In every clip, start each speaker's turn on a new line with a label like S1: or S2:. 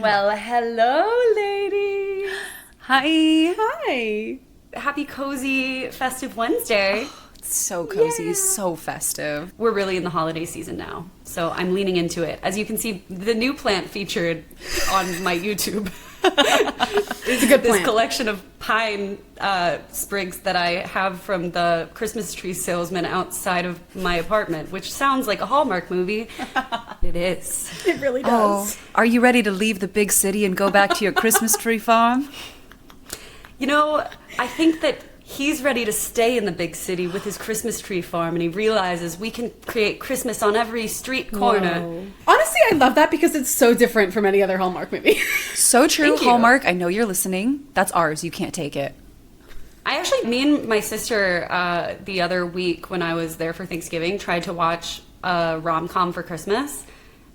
S1: Well, hello, ladies.
S2: Hi.
S1: Hi. Happy cozy festive Wednesday.
S2: It's so cozy, so festive.
S1: We're really in the holiday season now, so I'm leaning into it. As you can see, the new plant featured on my YouTube.
S3: It's a good
S1: This
S3: plant.
S1: collection of pine sprigs that I have from the Christmas tree salesman outside of my apartment, which sounds like a Hallmark movie. It is.
S3: It really
S2: Oh,
S3: does.
S2: are you ready to leave the big city and go back to your Christmas tree farm?
S1: You know, I think that he's ready to stay in the big city with his Christmas tree farm, and he realizes we can create Christmas on every street corner.
S3: Whoa. Honestly, I love that because it's so different from any other Hallmark movie.
S2: So true,
S1: Thank you.
S2: Hallmark. I know you're listening. That's ours. You can't take it.
S1: Me and my sister, the other week when I was there for Thanksgiving, tried to watch a rom-com for Christmas,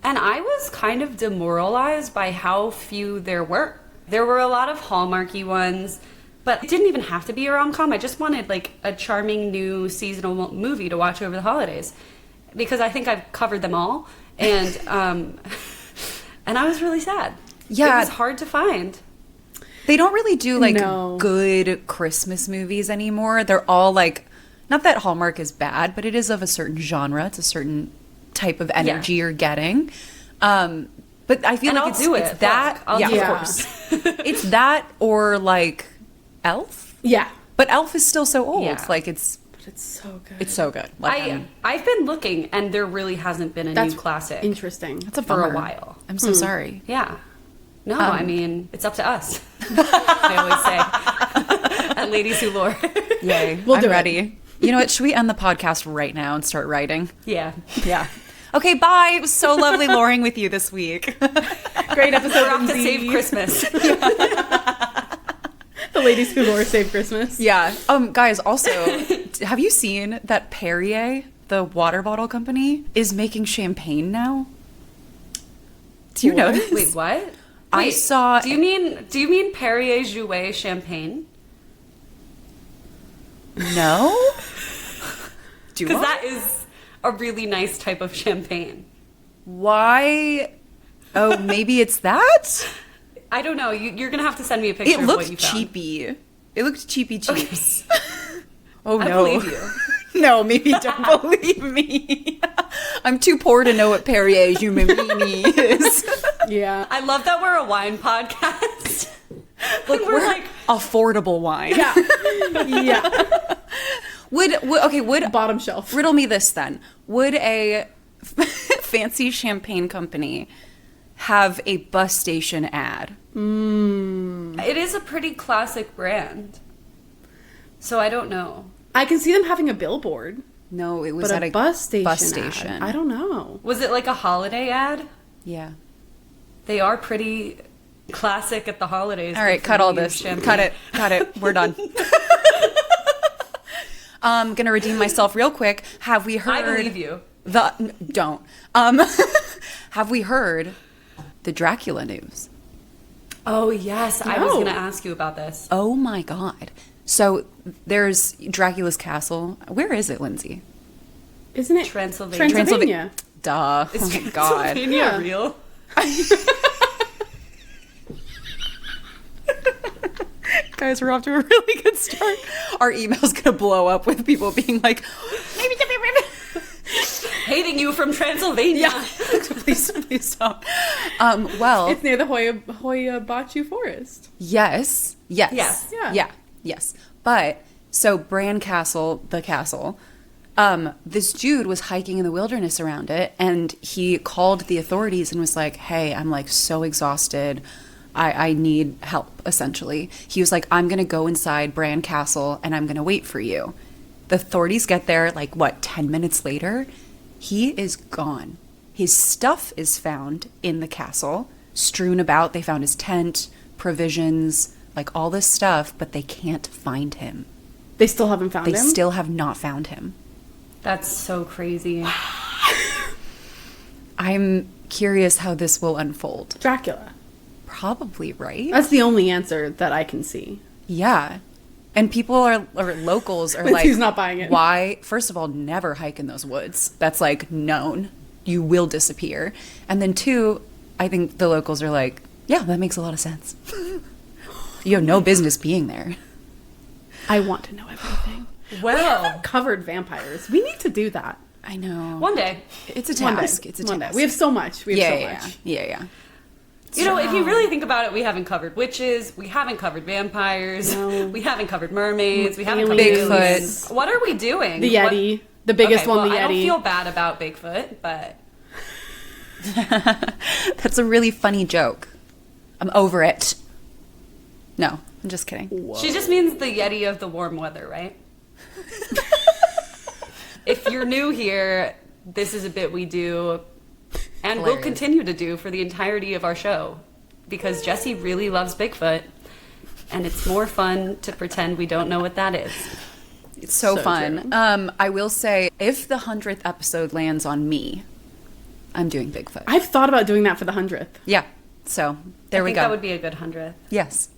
S1: and I was kind of demoralized by how few there were. There were a lot of Hallmarky ones, but it didn't even have to be a rom-com. I just wanted like a charming new seasonal movie to watch over the holidays, because I think I've covered them all, and and I was really sad.
S2: Yeah.
S1: It was hard to find.
S2: They don't really do like
S3: No.
S2: good Christmas movies anymore. They're all like, not that Hallmark is bad, but it is of a certain genre. It's a certain type of energy you're getting. But I feel
S1: And
S2: like
S1: I'll
S2: it's,
S1: do
S2: it's
S1: it.
S2: that.
S1: Look, I'll
S2: yeah,
S1: do
S2: of
S3: it.
S2: course. It's that or like Elf.
S3: Yeah.
S2: But Elf is still so old.
S1: Yeah.
S2: Like it's
S3: But it's so good.
S2: so good. Like,
S1: I've been looking, and there really hasn't been a
S3: That's
S1: new classic
S3: interesting.
S2: that's a
S1: for a
S2: bummer.
S1: while.
S2: I'm so sorry.
S1: Yeah. No, I mean, it's up to us. I always say. At Ladies Who Lore.
S2: Yay.
S3: We'll
S2: I'm
S3: do it.
S2: ready. You know what? Should we end the podcast right now and start writing?
S1: Yeah.
S2: Yeah. Okay, bye. It was so lovely loring with you this week.
S3: Great episode.
S1: We're off to
S3: Lindsay.
S1: save Christmas.
S3: The ladies who lore save Christmas.
S2: Yeah. Guys, also, have you seen that Perrier, the water bottle company, is making champagne now? Do you know
S3: What?
S2: this?
S1: Wait, what?
S2: I
S1: Wait,
S2: saw-
S1: Do you mean Perrier Jouet champagne?
S2: No? Do
S1: Because
S2: I?
S1: that is a really nice type of champagne.
S2: Why? Oh, maybe it's that?
S1: I don't know. You're gonna have to send me a picture
S2: It
S1: of what
S2: looked
S1: you found.
S2: cheapy. It looked cheapy cheaps. Oh,
S1: I
S2: no.
S1: believe you.
S2: No, maybe don't believe me. I'm too poor to know what Perrier Jouet is.
S3: Yeah.
S1: I love that we're a wine podcast.
S2: Look,
S1: we're like,
S2: affordable wine.
S3: Yeah. Yeah.
S2: Would
S3: Bottom shelf.
S2: riddle me this then? Would a fancy champagne company have a bus station ad?
S1: it is a pretty classic brand. So I don't know.
S3: I can see them having a billboard,
S2: No, it was
S3: but
S2: at
S3: a bus station.
S2: Bus
S3: ad.
S2: station.
S3: I don't know.
S1: Was it like a holiday ad?
S2: Yeah.
S1: They are pretty classic at the holidays.
S2: All right,
S1: with
S2: cut all
S1: new
S2: this.
S1: champagne.
S2: Cut it. We're done. Gonna redeem myself real quick. Have we heard?
S1: I believe you.
S2: Don't. Have we heard the Dracula news?
S1: Oh yes, I was
S3: No.
S1: going to ask you about this.
S2: Oh my god. So there's Dracula's castle. Where is it, Lindsay?
S3: Isn't it
S1: Transylvania.
S3: Transylvania.
S2: Duh.
S1: Is
S2: Oh my god.
S1: Transylvania
S3: Yeah.
S1: real?
S2: Guys, we're off to a really good start. Our email's gonna blow up with people being like,
S1: Hating you from Transylvania.
S2: please stop. Well,
S3: It's near the Hoya Baciu Forest.
S2: yes.
S1: Yes.
S3: Yeah.
S2: Yes. But so Bran Castle, the castle, this dude was hiking in the wilderness around it, and he called the authorities and was like, "Hey, I'm like so exhausted. I need help." Essentially, he was like, "I'm gonna go inside Bran Castle and I'm gonna wait for you." The authorities get there like 10 minutes later. He is gone. His stuff is found in the castle, strewn about. They found his tent, provisions, like all this stuff, but they can't find him.
S3: They still haven't found
S2: They
S3: him.
S2: still have not found him.
S1: That's so crazy.
S2: I'm curious how this will unfold.
S3: Dracula.
S2: Probably, right?
S3: That's the only answer that I can see.
S2: Yeah. And people or locals are like,
S3: Lindsay's not buying it.
S2: Why? First of all, never hike in those woods. That's like known. You will disappear. And then two, I think the locals are like, Yeah, that makes a lot of sense. You have no business being there.
S3: I want to know everything.
S1: Well,
S3: we haven't covered vampires. We need to do that.
S2: I know.
S1: one day.
S2: It's a
S3: One day.
S2: task. It's a
S3: One day.
S2: task.
S3: We have so much. We have so much.
S2: Yeah.
S1: You know, if you really think about it, we haven't covered witches, we haven't covered vampires,
S3: No.
S1: we haven't covered mermaids, we haven't covered
S3: Aliens.
S1: aliens. What are we doing?
S3: The
S1: What-
S3: Yeti. The biggest
S1: Okay,
S3: one,
S1: well,
S3: the
S1: I don't
S3: Yeti.
S1: feel bad about Bigfoot, but
S2: That's a really funny joke. I'm over it. No, I'm just kidding.
S1: she just means the Yeti of the warm weather, right? If you're new here, this is a bit we do and will
S2: Hilarious.
S1: continue to do for the entirety of our show because Jessie really loves Bigfoot and it's more fun to pretend we don't know what that is.
S2: It's so
S3: So
S2: fun.
S3: true.
S2: I will say, if the 100th episode lands on me, I'm doing Bigfoot.
S3: I've thought about doing that for the 100th.
S2: Yeah. So there
S1: I
S2: we
S1: think
S2: go.
S1: that would be a good 100th.
S2: Yes.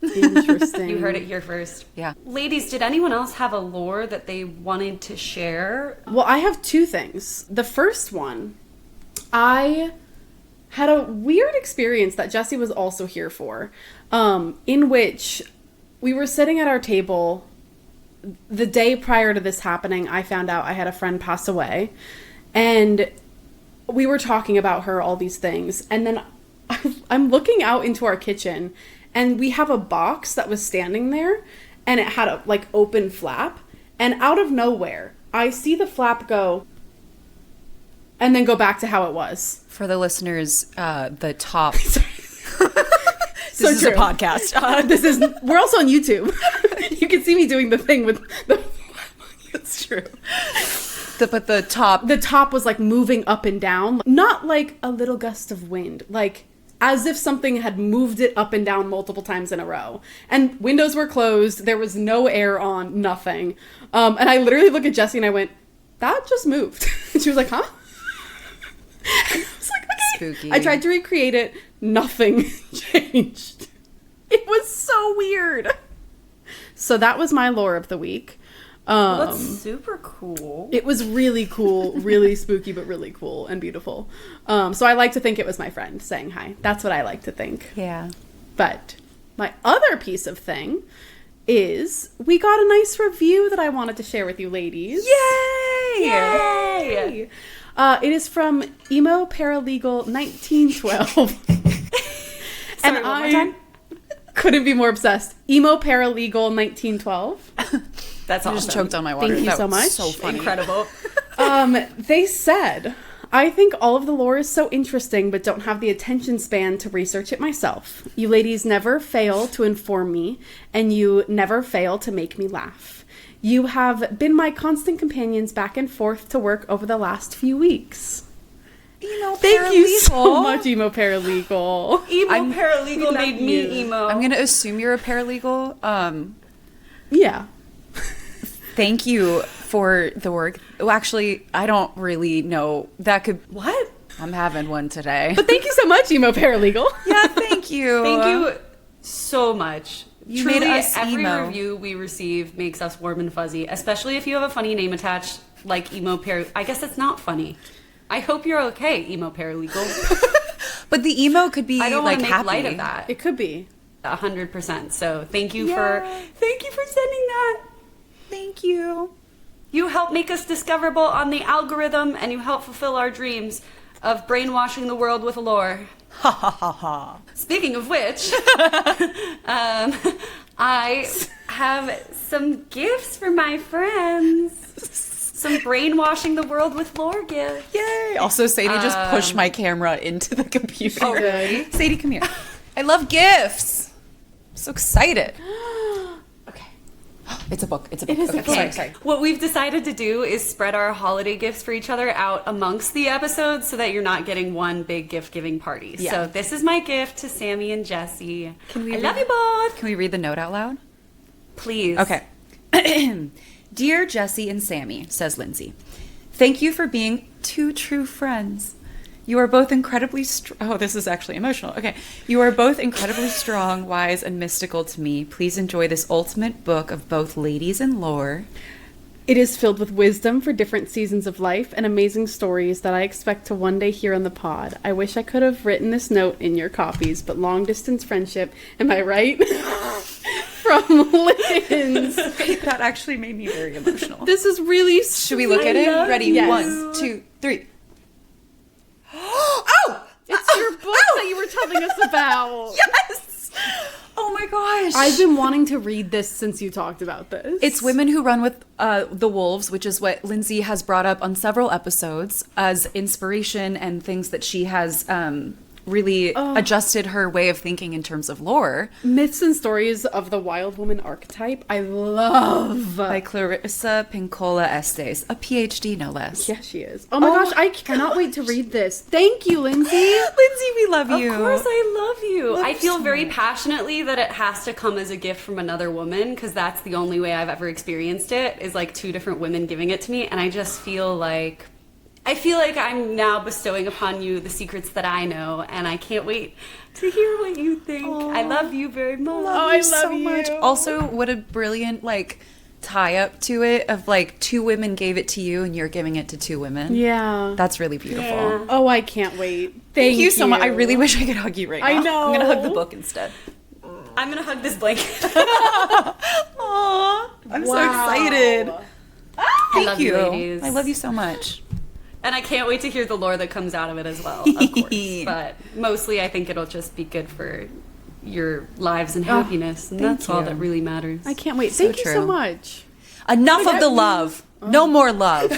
S3: Interesting.
S1: You heard it here first.
S2: Yeah.
S1: Ladies, did anyone else have a lore that they wanted to share?
S3: Well, I have two things. The first one, I had a weird experience that Jessie was also here for, in which we were sitting at our table. The day prior to this happening, I found out I had a friend pass away, and we were talking about her, all these things, and then I'm looking out into our kitchen, and we have a box that was standing there, and it had a open flap, and out of nowhere, I see the flap go, and then go back to how it was.
S2: For the listeners, the top.
S3: So
S2: This is a
S3: true.
S2: podcast.
S3: We're also on YouTube. You can see me doing the thing with the.
S2: That's true. But the top.
S3: The top was moving up and down, not like a little gust of wind, as if something had moved it up and down multiple times in a row. And windows were closed. There was no air on, nothing. And I literally look at Jessie and I went, "That just moved." And she was like, "Huh?" I was like, "Okay."
S2: Spooky.
S3: I tried to recreate it. Nothing changed. It was so weird. So that was my lore of the week.
S1: Well, that's super cool.
S3: It was really cool, really spooky, but really cool and beautiful. So I like to think it was my friend saying hi. That's what I like to think.
S2: Yeah.
S3: But my other piece of thing is we got a nice review that I wanted to share with you ladies.
S2: Yay!
S3: Yay! It is from Emo Paralegal 1912.
S1: Sorry, one more time?
S3: couldn't be more obsessed. Emo Paralegal 1912.
S1: That's
S2: I
S1: awesome.
S2: just choked on my water.
S3: Thank you
S2: That
S3: so
S2: was
S3: much.
S2: So funny.
S1: Incredible.
S3: They said, "I think all of the lore is so interesting, but don't have the attention span to research it myself. You ladies never fail to inform me, and you never fail to make me laugh. You have been my constant companions back and forth to work over the last few weeks."
S2: Emo
S3: Thank you so
S2: paralegal.
S3: much, Emo Paralegal.
S1: Emo
S2: I'm-
S1: paralegal made me
S3: you.
S1: emo.
S2: I'm gonna assume you're a paralegal.
S3: Yeah.
S2: Thank you for the work. Well, actually, I don't really know. That could.
S1: What?
S2: I'm having one today.
S3: But thank you so much, Emo Paralegal.
S2: Yeah, thank you.
S1: Thank you so much.
S2: You
S1: Truly,
S2: made us
S1: every
S2: emo.
S1: review we receive makes us warm and fuzzy, especially if you have a funny name attached, like Emo I guess it's not funny. I hope you're okay, Emo Paralegal.
S2: But the emo could be
S1: I don't want
S2: like
S1: to make
S2: happy.
S1: light of that.
S3: It could be.
S1: 100%. So thank you
S2: Yeah.
S1: for sending that.
S2: Thank you.
S1: You help make us discoverable on the algorithm, and you help fulfill our dreams of brainwashing the world with lore.
S2: Ha ha ha ha.
S1: Speaking of which, I have some gifts for my friends. Some brainwashing the world with lore gifts.
S2: Yay! Also, Sadie just pushed my camera into the computer.
S1: Oh, really?
S2: Sadie, come here. I love gifts. I'm so excited. Okay. It's a book. It's a book.
S3: It is a
S2: Okay,
S3: book.
S2: Sorry.
S1: What we've decided to do is spread our holiday gifts for each other out amongst the episodes so that you're not getting one big gift giving party.
S2: Yeah.
S1: So this is my gift to Sammy and Jessie.
S2: Can we
S1: I
S2: read-
S1: love you both.
S2: Can we read the note out loud?
S1: Please.
S2: Okay. Dear Jessie and Sammy, says Lindsay, thank you for being two true friends. You are both incredibly oh, this is actually emotional. Okay. You are both incredibly strong, wise, and mystical to me. Please enjoy this ultimate book of both ladies and lore.
S3: It is filled with wisdom for different seasons of life and amazing stories that I expect to one day hear on the pod. I wish I could have written this note in your copies, but long distance friendship, am I right? From Lindsay.
S2: That actually made me very emotional.
S3: This is really sweet.
S2: Should we look at it? Ready?
S3: Yes.
S2: 1, 2, 3. Oh!
S3: It's your book that you were telling us about.
S2: Yes! Oh my gosh.
S3: I've been wanting to read this since you talked about this.
S2: It's Women Who Run with the Wolves, which is what Lindsay has brought up on several episodes as inspiration and things that she has really adjusted her way of thinking in terms of lore.
S3: Myths and Stories of the Wild Woman Archetype. I love.
S2: By Clarissa Pincola Estes, a PhD no less.
S3: Yeah, she is. Oh my gosh, I cannot wait to read this. Thank you, Lindsay.
S2: Lindsay, we love you.
S1: Of course I love you. I feel very passionately that it has to come as a gift from another woman, because that's the only way I've ever experienced it, is like 2 different women giving it to me, and I just feel like I'm now bestowing upon you the secrets that I know, and I can't wait to hear what you think. I love you very much.
S3: I love
S2: so
S3: you.
S2: much. Also, what a brilliant tie up to it of 2 women gave it to you and you're giving it to 2 women.
S3: Yeah.
S2: That's really beautiful.
S1: Yeah.
S3: Oh, I can't wait.
S2: Thank you so much. I really wish I could hug you right now.
S3: I know.
S2: I'm gonna hug the book instead.
S1: I'm gonna hug this blanket.
S2: Aw, I'm so excited. Thank
S1: love
S2: you.
S1: you, ladies.
S2: I love you so much.
S1: And I can't wait to hear the lore that comes out of it as well, of course. But mostly I think it'll just be good for your lives and happiness. And that's all that really matters.
S3: I can't wait.
S2: So
S3: Thank you so
S2: true.
S3: much.
S2: Enough of the love. No more love.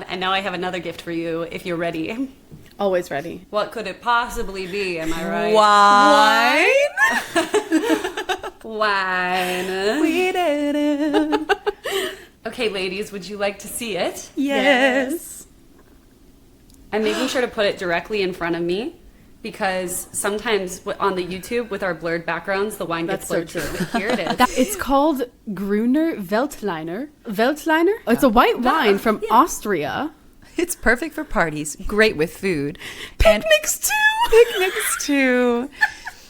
S1: And now I have another gift for you if you're ready.
S3: Always ready.
S1: What could it possibly be? Am I right?
S2: Wine.
S1: Wine.
S2: We did it.
S1: Okay, ladies, would you like to see it?
S2: Yes.
S1: I'm making sure to put it directly in front of me, because sometimes on the YouTube with our blurred backgrounds, the wine gets
S3: That's so
S1: blurred
S3: true.
S1: too. But here it is.
S3: It's called Gruner Veltliner. Veltliner? It's a white wine from Austria.
S2: It's perfect for parties, great with food.
S3: Picnics too.
S2: Picnics too.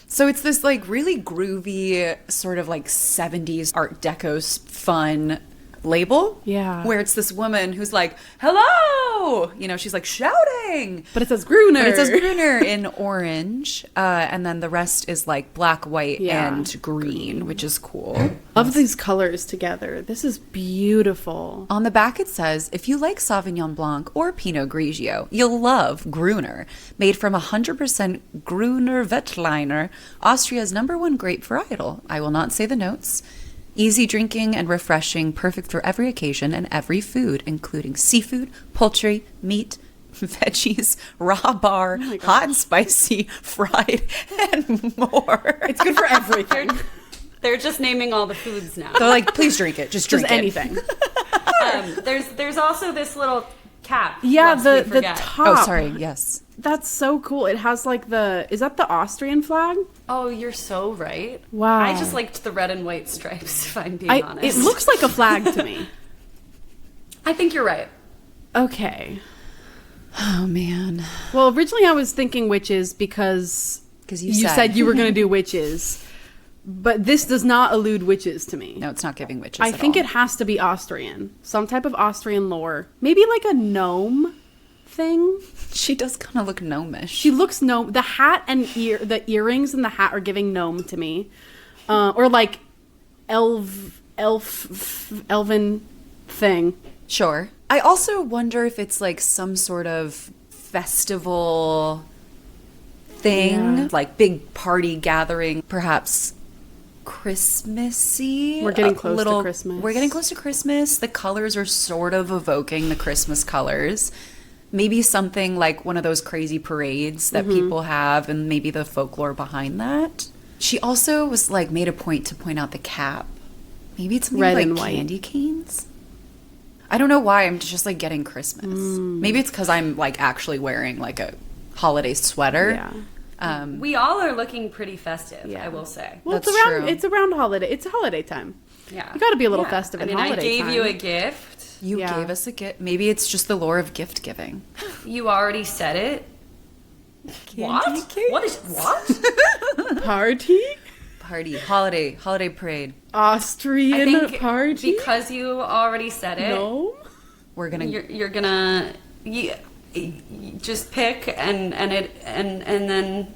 S2: So it's this really groovy sort of 70s Art Deco fun label.
S3: Yeah.
S2: Where it's this woman who's like, hello! She's shouting.
S3: But it says Gruner.
S2: But it says Gruner in orange. And then the rest is black, white,
S3: Yeah.
S2: and green, which is cool.
S3: Love these colors together. This is beautiful.
S2: On the back it says, if you like Sauvignon Blanc or Pinot Grigio, you'll love Gruner. Made from 100% Gruner Veltliner, Austria's #1 grape varietal. I will not say the notes. Easy drinking and refreshing, perfect for every occasion and every food, including seafood, poultry, meat, veggies, raw bar, hot and spicy, fried, and more.
S3: It's good for everything.
S1: They're just naming all the foods now.
S2: They're like, please drink it. Just drink
S3: Just anything.
S1: There's also this little cap.
S3: Yeah,
S1: lest we
S3: the
S1: forget.
S3: top.
S2: Oh, sorry. Yes.
S3: That's so cool. It has is that the Austrian flag?
S1: Oh, you're so right.
S3: Wow.
S1: I just liked the red and white stripes, if I'm being honest.
S3: It looks like a flag to me.
S1: I think you're right.
S3: Okay.
S2: Oh, man.
S3: Well, originally I was thinking witches because
S2: You
S3: said you were going to do witches. But this does not allude witches to me.
S2: No, it's not giving witches
S3: I
S2: at
S3: think
S2: all.
S3: it has to be Austrian. Some type of Austrian lore. Maybe like a gnome thing.
S2: She does kind of look gnomish.
S3: She looks gnome. The hat and the earrings and the hat are giving gnome to me. Or like elven thing.
S2: Sure. I also wonder if it's some sort of festival thing,
S3: Yeah.
S2: big party gathering, perhaps Christmassy.
S3: We're getting close to Christmas.
S2: We're getting close to Christmas. The colors are sort of evoking the Christmas colors. Maybe something like one of those crazy parades that people have, and maybe the folklore behind that. She also was made a point to point out the cap. Maybe it's something
S3: Red
S2: like
S3: and white.
S2: candy canes. I don't know why. I'm just getting Christmas. Maybe it's because I'm actually wearing a holiday sweater.
S3: Yeah.
S1: We all are looking pretty festive,
S3: Yeah.
S1: I will say.
S3: Well,
S2: That's true.
S3: it's around holiday. It's a holiday time.
S1: Yeah.
S3: You got to be a little
S1: Yeah.
S3: festive in
S1: I
S3: holiday
S1: gave
S3: time.
S1: you a gift.
S2: You
S3: Yeah.
S2: gave us a gift. Maybe it's just the lore of gift giving.
S1: You already said it. What?
S2: Candy canes.
S1: What?
S2: party, holiday parade.
S3: Austrian party?
S1: because you already said it,
S3: No?
S2: We're gonna.
S1: you're gonna you just pick and then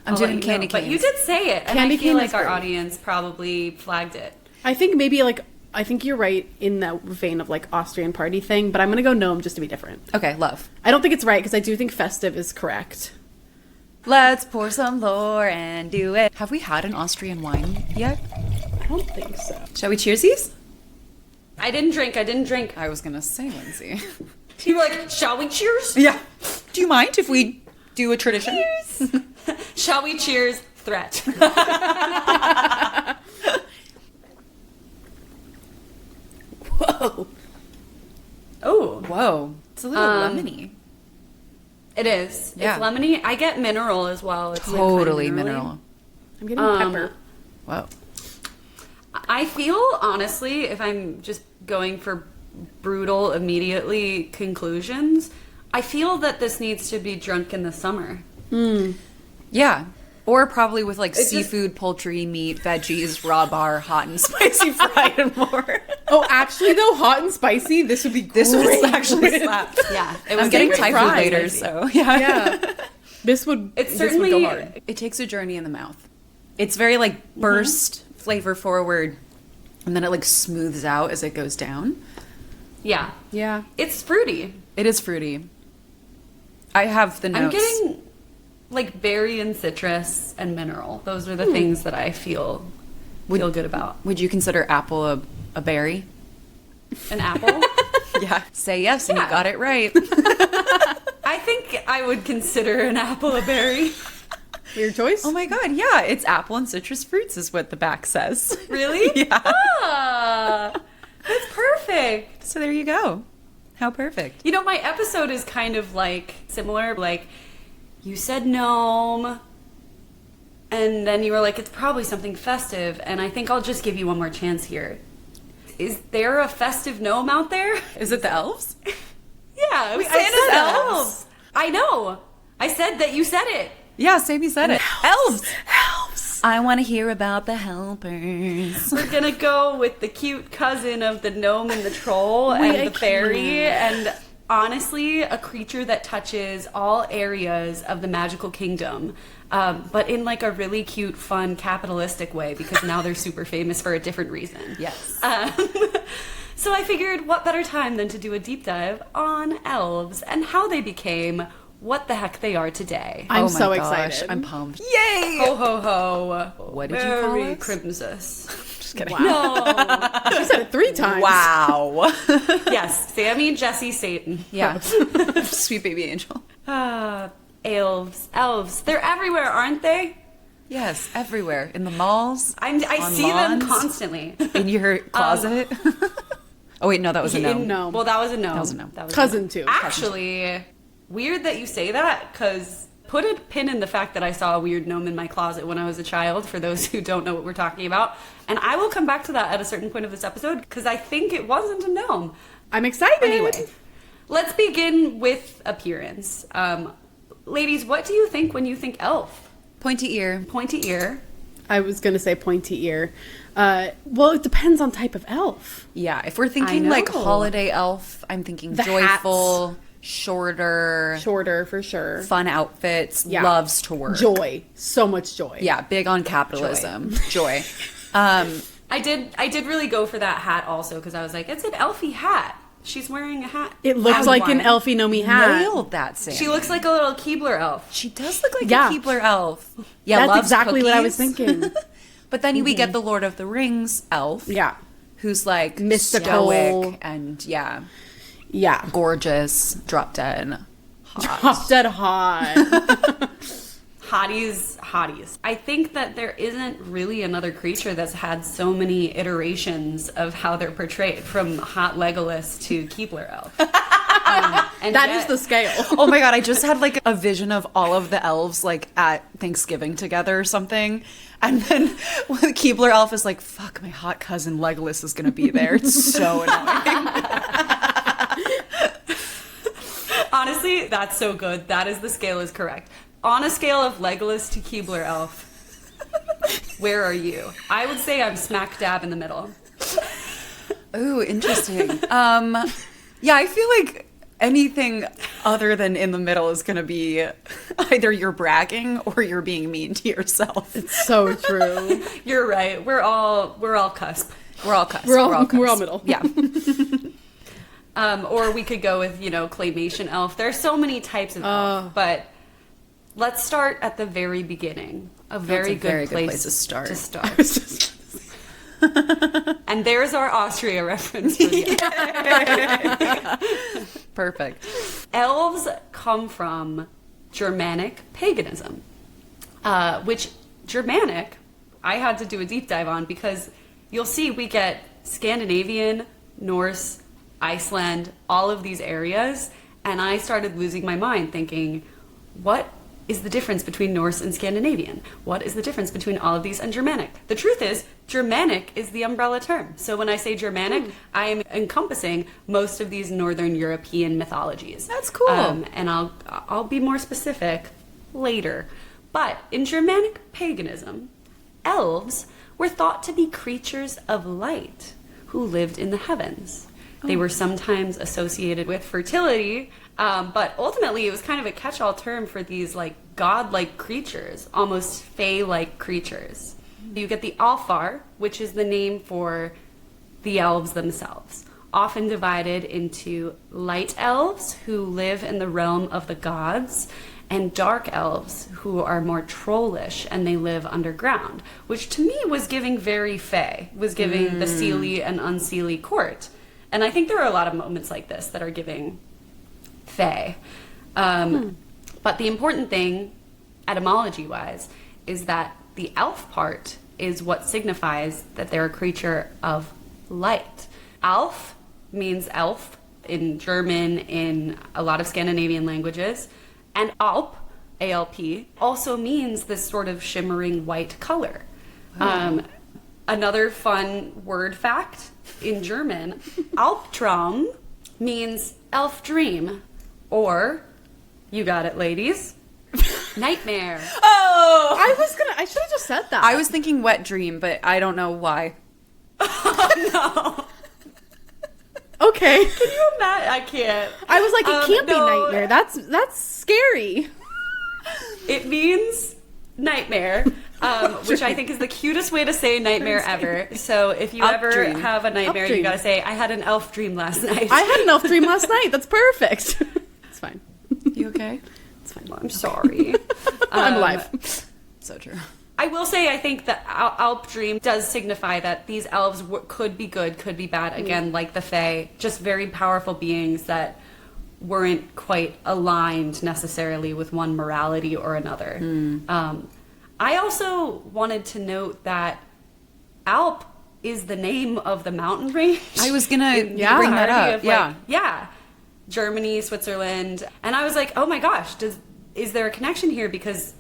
S2: I'm
S1: I'll let
S2: doing
S1: you
S2: candy
S1: know. But
S2: canes.
S1: you did say it, and
S3: Candy
S1: I feel
S3: cane is
S1: like our
S3: great.
S1: audience probably flagged it.
S3: I think maybe I think you're right in that vein of like Austrian party thing, but I'm gonna go gnome just to be different.
S2: Okay, love.
S3: I don't think it's right because I do think festive is correct.
S2: Let's pour some lore and do it. Have we had an Austrian wine yet?
S3: I don't think so.
S2: Shall we cheers these?
S1: I didn't drink.
S2: I was gonna say, Lindsay.
S1: You were like, shall we cheers?
S2: Yeah. Do you mind if we do a tradition?
S1: Cheers. Shall we cheers? Threat.
S3: Whoa.
S1: Oh,
S2: Whoa. It's a little lemony.
S1: it is.
S2: Yeah.
S1: It's lemony. I get mineral as well. It's like,
S2: Totally
S1: kind of
S2: mineral.
S3: I'm getting pepper.
S2: Whoa.
S1: I feel, honestly, if I'm just going for brutal, immediately conclusions, I feel that this needs to be drunk in the summer.
S2: Yeah. Or probably with like
S1: just-
S2: seafood, poultry, meat, veggies, raw bar, hot and spicy fried and more.
S3: Oh, actually though, hot and spicy, this would be great.
S2: This would actually slap.
S1: Yeah, it
S2: I'm getting
S1: great.
S2: Thai food
S3: fried.
S2: later, so yeah.
S3: Yeah. This would
S1: It's
S3: this would go
S1: certainly
S3: hard.
S2: It takes a journey in the mouth. It's very like burst, flavor forward, and then it like smooths out as it goes down.
S1: Yeah,
S3: Yeah.
S1: it's fruity.
S2: It is fruity. I have the notes.
S1: I'm getting like berry and citrus and mineral. Those are the things that I feel good about.
S2: Would you consider apple a berry?
S1: An apple?
S2: Yeah. Say yes, and you
S1: Yeah.
S2: got it right.
S1: I think I would consider an apple a berry.
S3: Weird choice.
S2: Oh my god, yeah, it's apple and citrus fruits is what the back says.
S1: Really?
S2: Yeah.
S1: Ah, that's perfect.
S2: So there you go. How perfect.
S1: You know, my episode is kind of like similar. Like, you said gnome, and then you were like, it's probably something festive, and I think I'll just give you one more chance here. Is there a festive gnome out there?
S2: Is it the elves?
S1: Yeah,
S2: We
S1: I
S2: said
S1: said
S2: elves.
S1: elves. I know. I said that you said it.
S2: Yeah, Sammy said it. Elves!
S3: Helps.
S2: I want to hear about the helpers.
S1: We're gonna go with the cute cousin of the gnome and the troll and the fairy, and honestly, a creature that touches all areas of the magical kingdom, but in like a really cute, fun, capitalistic way, because now they're super famous for a different reason.
S2: Yes.
S1: So I figured, what better time than to do a deep dive on elves and how they became what the heck they are today.
S3: I'm
S2: Oh my
S3: so
S2: gosh,
S3: excited.
S2: I'm pumped. Yay!
S1: Ho ho ho!
S2: What did you call
S1: Merry
S2: us?
S1: Christmas.
S2: Just kidding.
S1: No.
S3: She said it 3 times.
S2: Wow.
S1: Yes, Sammy, Jesse, Satan.
S2: Yeah. Sweet baby angel.
S1: Elves. They're everywhere, aren't they?
S2: Yes, everywhere. In the malls.
S1: I
S2: On
S1: see them
S2: lawns.
S1: constantly.
S2: In your closet. Oh wait, no, that was a no.
S3: No.
S1: Well, that was a no.
S2: That was a no.
S3: Cousin too.
S1: Actually, weird that you say that, because put a pin in the fact that I saw a weird gnome in my closet when I was a child, for those who don't know what we're talking about. And I will come back to that at a certain point of this episode, because I think it wasn't a gnome.
S3: I'm excited.
S1: Anyway, let's begin with appearance. Ladies, what do you think when you think elf?
S2: Pointy ear.
S1: Pointy ear.
S3: I was gonna say pointy ear. Well, it depends on type of elf.
S2: Yeah, if we're thinking like
S1: know.
S2: holiday elf, I'm thinking
S3: The
S2: joyful, shorter,
S3: Shorter for sure.
S2: fun outfits,
S3: Yeah.
S2: loves to work.
S3: Joy. So much joy.
S2: Yeah, big on capitalism. Joy.
S1: I did really go for that hat also, because I was like, it's an elfy hat. She's wearing a hat.
S3: It looks
S1: And
S3: like an
S1: wine.
S3: elfie gnomey hat.
S2: Nailed that, Sam.
S1: She looks like a little Keebler elf.
S2: She does look like
S3: Yeah.
S2: a Keebler elf. Yeah,
S3: That's
S2: loves
S3: exactly what I was
S2: cookies.
S3: thinking.
S2: But then we get the Lord of the Rings elf.
S3: Yeah.
S2: Who's like
S3: Mystical.
S2: stoic and yeah,
S3: Yeah.
S2: gorgeous, drop dead. Hot.
S3: Drop dead hot.
S1: Hotties. I think that there isn't really another creature that's had so many iterations of how they're portrayed, from hot Legolas to Keebler elf. And
S3: That
S1: yet-
S3: is the scale.
S2: Oh my god, I just had like a vision of all of the elves like at Thanksgiving together or something. And then when the Keebler elf is like, fuck, my hot cousin Legolas is gonna be there. It's so annoying.
S1: Honestly, that's so good. That is, the scale is correct. On a scale of Legolas to Keebler elf, Where are you? I would say I'm smack dab in the middle.
S2: Ooh, interesting. Yeah, I feel like anything other than in the middle is going to be either you're bragging or you're being mean to yourself.
S3: It's so true.
S1: You're right. We're all cusp.
S2: We're all cusp.
S3: We're all
S2: cusp.
S3: middle.
S2: Yeah.
S1: Or we could go with, claymation elf. There's so many types of elf, but let's start at the very beginning. A very good place
S2: to start.
S1: And there's our Austria reference for you.
S2: Perfect.
S1: Elves come from Germanic paganism, which Germanic, I had to do a deep dive on because you'll see we get Scandinavian, Norse, Iceland, all of these areas, and I started losing my mind thinking, what is the difference between Norse and Scandinavian? What is the difference between all of these and Germanic? The truth is, Germanic is the umbrella term. So when I say Germanic, I am encompassing most of these Northern European mythologies.
S2: That's cool.
S1: And I'll be more specific later. But in Germanic paganism, elves were thought to be creatures of light who lived in the heavens. They were sometimes associated with fertility, but ultimately it was kind of a catch-all term for these like godlike creatures, almost fae-like creatures. You get the Alfar, which is the name for the elves themselves, often divided into light elves who live in the realm of the gods, and dark elves who are more trollish and they live underground, which to me was giving very fae, was giving the Seelie and Unseelie court. And I think there are a lot of moments like this that are giving fae. But the important thing, etymology-wise, is that the elf part is what signifies that they're a creature of light. Alf means elf in German, in a lot of Scandinavian languages. And Alp, A-L-P, also means this sort of shimmering white color. Another fun word fact in German, Albtraum means elf dream, or, you got it, ladies, nightmare.
S2: Oh!
S3: I should have just said that.
S2: I was thinking wet dream, but I don't know why.
S1: Oh,
S3: no. Okay.
S1: Can you imagine? I can't.
S3: I was like, it can't be nightmare. That's scary.
S1: It means nightmare, which I think is the cutest way to say nightmare ever. So if you
S2: Elf
S1: ever
S2: dream.
S1: have a nightmare, you gotta say, I had an elf dream last night.
S3: I had an elf dream last night. That's perfect. It's fine.
S2: You okay?
S3: It's fine.
S1: I'm sorry.
S3: I'm alive.
S2: So true.
S1: I will say, I think that Alp Dream does signify that these elves could be good, could be bad. Again, like the Fae, just very powerful beings that weren't quite aligned necessarily with one morality or another. I also wanted to note that Alp is the name of the mountain range.
S2: I was gonna bring that up.
S1: Yeah. Germany, Switzerland. And I was like, oh my gosh, is there a connection here? Because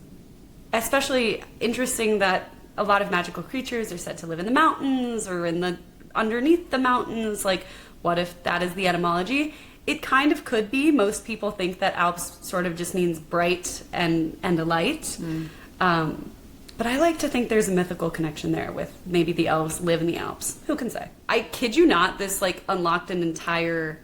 S1: especially interesting that a lot of magical creatures are said to live in the mountains or underneath the mountains. Like, what if that is the etymology? It kind of could be. Most people think that Alps sort of just means bright and a light. But I like to think there's a mythical connection there with maybe the elves live in the Alps. Who can say? I kid you not, this like unlocked an entire